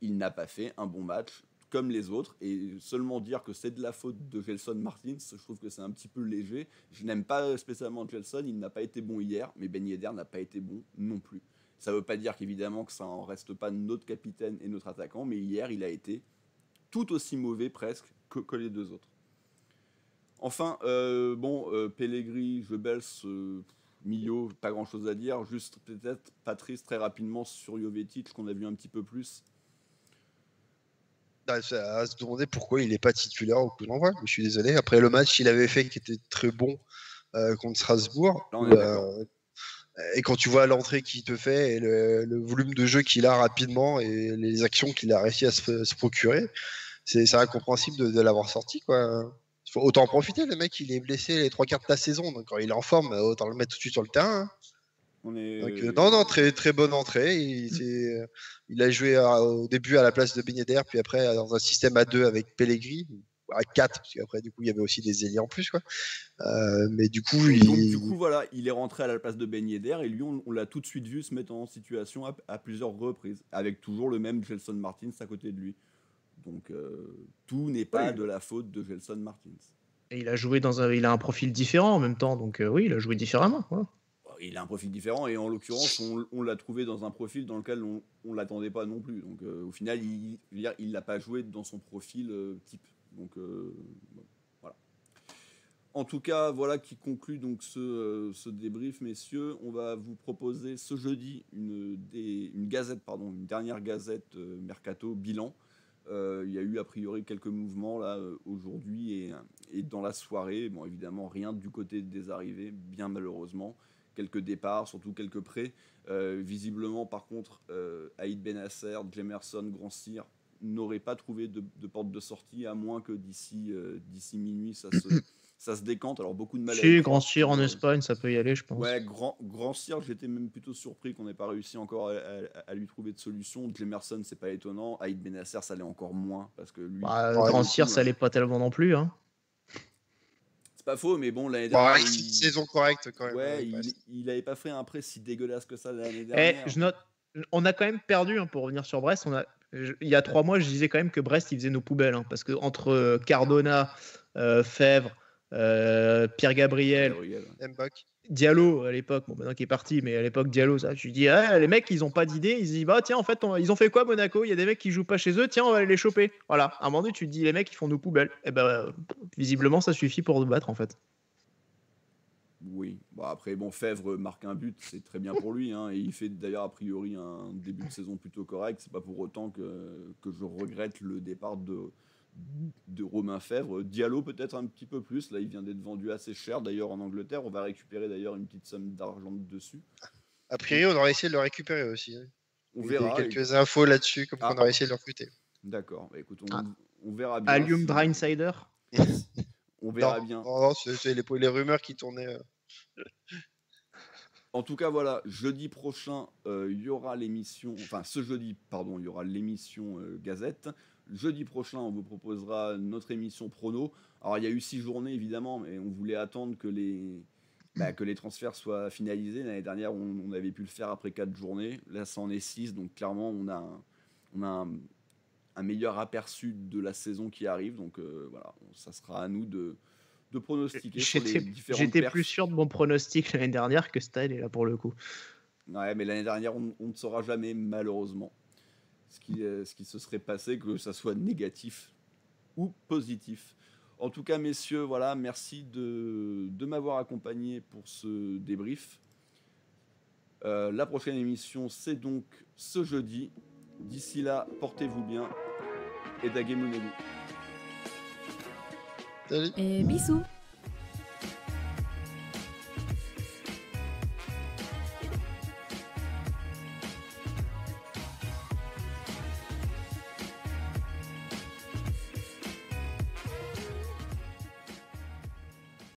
Il n'a pas fait un bon match comme les autres et seulement dire que c'est de la faute de Gelson Martins, je trouve que c'est un petit peu léger. Je n'aime pas spécialement Gelson, il n'a pas été bon hier, mais Ben Yedder n'a pas été bon non plus. Ça ne veut pas dire qu'évidemment que ça n'en reste pas notre capitaine et notre attaquant, mais hier il a été tout aussi mauvais presque que les deux autres. Enfin, Pellegrini, Goebbels, Millau, pas grand chose à dire, juste peut-être Patrice très rapidement sur Jovetic qu'on a vu un petit peu plus. À se demander pourquoi il n'est pas titulaire au coup d'envoi. Je suis désolé. Après le match qu'il avait fait qui était très bon contre Strasbourg, et quand tu vois l'entrée qu'il te fait et le volume de jeu qu'il a rapidement et les actions qu'il a réussi à se procurer, c'est incompréhensible de l'avoir sorti, quoi. Faut autant en profiter. Le mec, il est blessé les 3 quarts de la saison, donc quand il est en forme, autant le mettre tout de suite sur le terrain. Donc, très, très bonne entrée. Il a joué au début à la place de Ben Yedder, puis après dans un système à 2 avec Pellegrini, à 4, parce qu'après, du coup, il y avait aussi des ailiers en plus, quoi. Mais du coup, voilà, il est rentré à la place de Ben Yedder et lui, on l'a tout de suite vu se mettre en situation à plusieurs reprises, avec toujours le même Gelson Martins à côté de lui. Donc, tout n'est pas de la faute de Gelson Martins. Et il a un profil différent en même temps, donc oui, il a joué différemment. Voilà. Il a un profil différent et en l'occurrence on l'a trouvé dans un profil dans lequel on l'attendait pas non plus, donc au final il l'a pas joué dans son profil type, donc voilà. En tout cas, voilà qui conclut donc ce débrief, messieurs. On va vous proposer ce jeudi une dernière gazette mercato bilan. Il y a eu a priori quelques mouvements là aujourd'hui et dans la soirée. Bon, évidemment rien du côté des arrivées, bien malheureusement. Quelques départs, surtout quelques prêts. Visiblement, par contre, Aïd Benasser, Jemerson, Grand Cyr n'auraient pas trouvé de porte de sortie, à moins que d'ici minuit, ça se décante. Alors, beaucoup de mal. Si, Grand Cyr en Espagne, ça peut y aller, je pense. Ouais, Grand Cyr, j'étais même plutôt surpris qu'on n'ait pas réussi encore à lui trouver de solution. Jemerson, c'est pas étonnant. Aïd Benasser, ça l'est encore moins. Parce que lui, Grand Cyr, ça l'est pas tellement non plus, hein. C'est pas faux, mais bon, l'année dernière. Une saison correcte quand même. Ouais, il avait pas fait un prêt si dégueulasse que ça l'année dernière. Je note, on a quand même perdu, hein, pour revenir sur Brest. Il y a 3 mois, je disais quand même que Brest, il faisait nos poubelles. Hein, parce que entre Cardona, Fèvre, Pierre Gabriel, Diallo à l'époque, bon maintenant qu'il est parti, mais à l'époque Diallo, ça, je lui dis ah, les mecs ils ont pas d'idée, ils se disent bah tiens en fait ils ont fait quoi Monaco, il y a des mecs qui jouent pas chez eux, tiens on va aller les choper. Voilà, à un moment donné tu te dis les mecs ils font nos poubelles. Et ben visiblement ça suffit pour nous battre en fait. Oui, bon, après, bon, Fèvre marque un but, c'est très bien pour lui, hein, et il fait d'ailleurs a priori un début de saison plutôt correct. C'est pas pour autant que je regrette le départ de Romain Fèvre. Diallo peut-être un petit peu plus, là il vient d'être vendu assez cher d'ailleurs en Angleterre, on va récupérer d'ailleurs une petite somme d'argent dessus. A priori, on aurait essayé de le récupérer aussi. Hein. On Il y a verra. quelques infos là-dessus, comme Ah. qu'on aurait essayé de le recruter. D'accord, bah, écoute, on verra bien. Allium Drinesider. On verra Non, bien. non, c'est les rumeurs qui tournaient. En tout cas, voilà, jeudi prochain, il y aura l'émission, enfin ce jeudi, pardon, il y aura l'émission Gazette. Jeudi prochain, on vous proposera notre émission Prono. Alors, il y a eu 6 journées, évidemment, mais on voulait attendre que les transferts soient finalisés. L'année dernière, on avait pu le faire après 4 journées. Là, ça en est 6, donc clairement, on a un meilleur aperçu de la saison qui arrive. Donc voilà, ça sera à nous de pronostiquer sur les différentes J'étais perfs. plus sûr de mon pronostic l'année dernière que cette année là pour le coup. Ouais, mais l'année dernière, on ne saura jamais, malheureusement, ce qui se serait passé, que ça soit négatif ou positif. En tout cas, messieurs, voilà, merci de m'avoir accompagné pour ce débrief. La prochaine émission, c'est donc ce jeudi. D'ici là, portez-vous bien et Dagemunegu. Salut. Et bisous.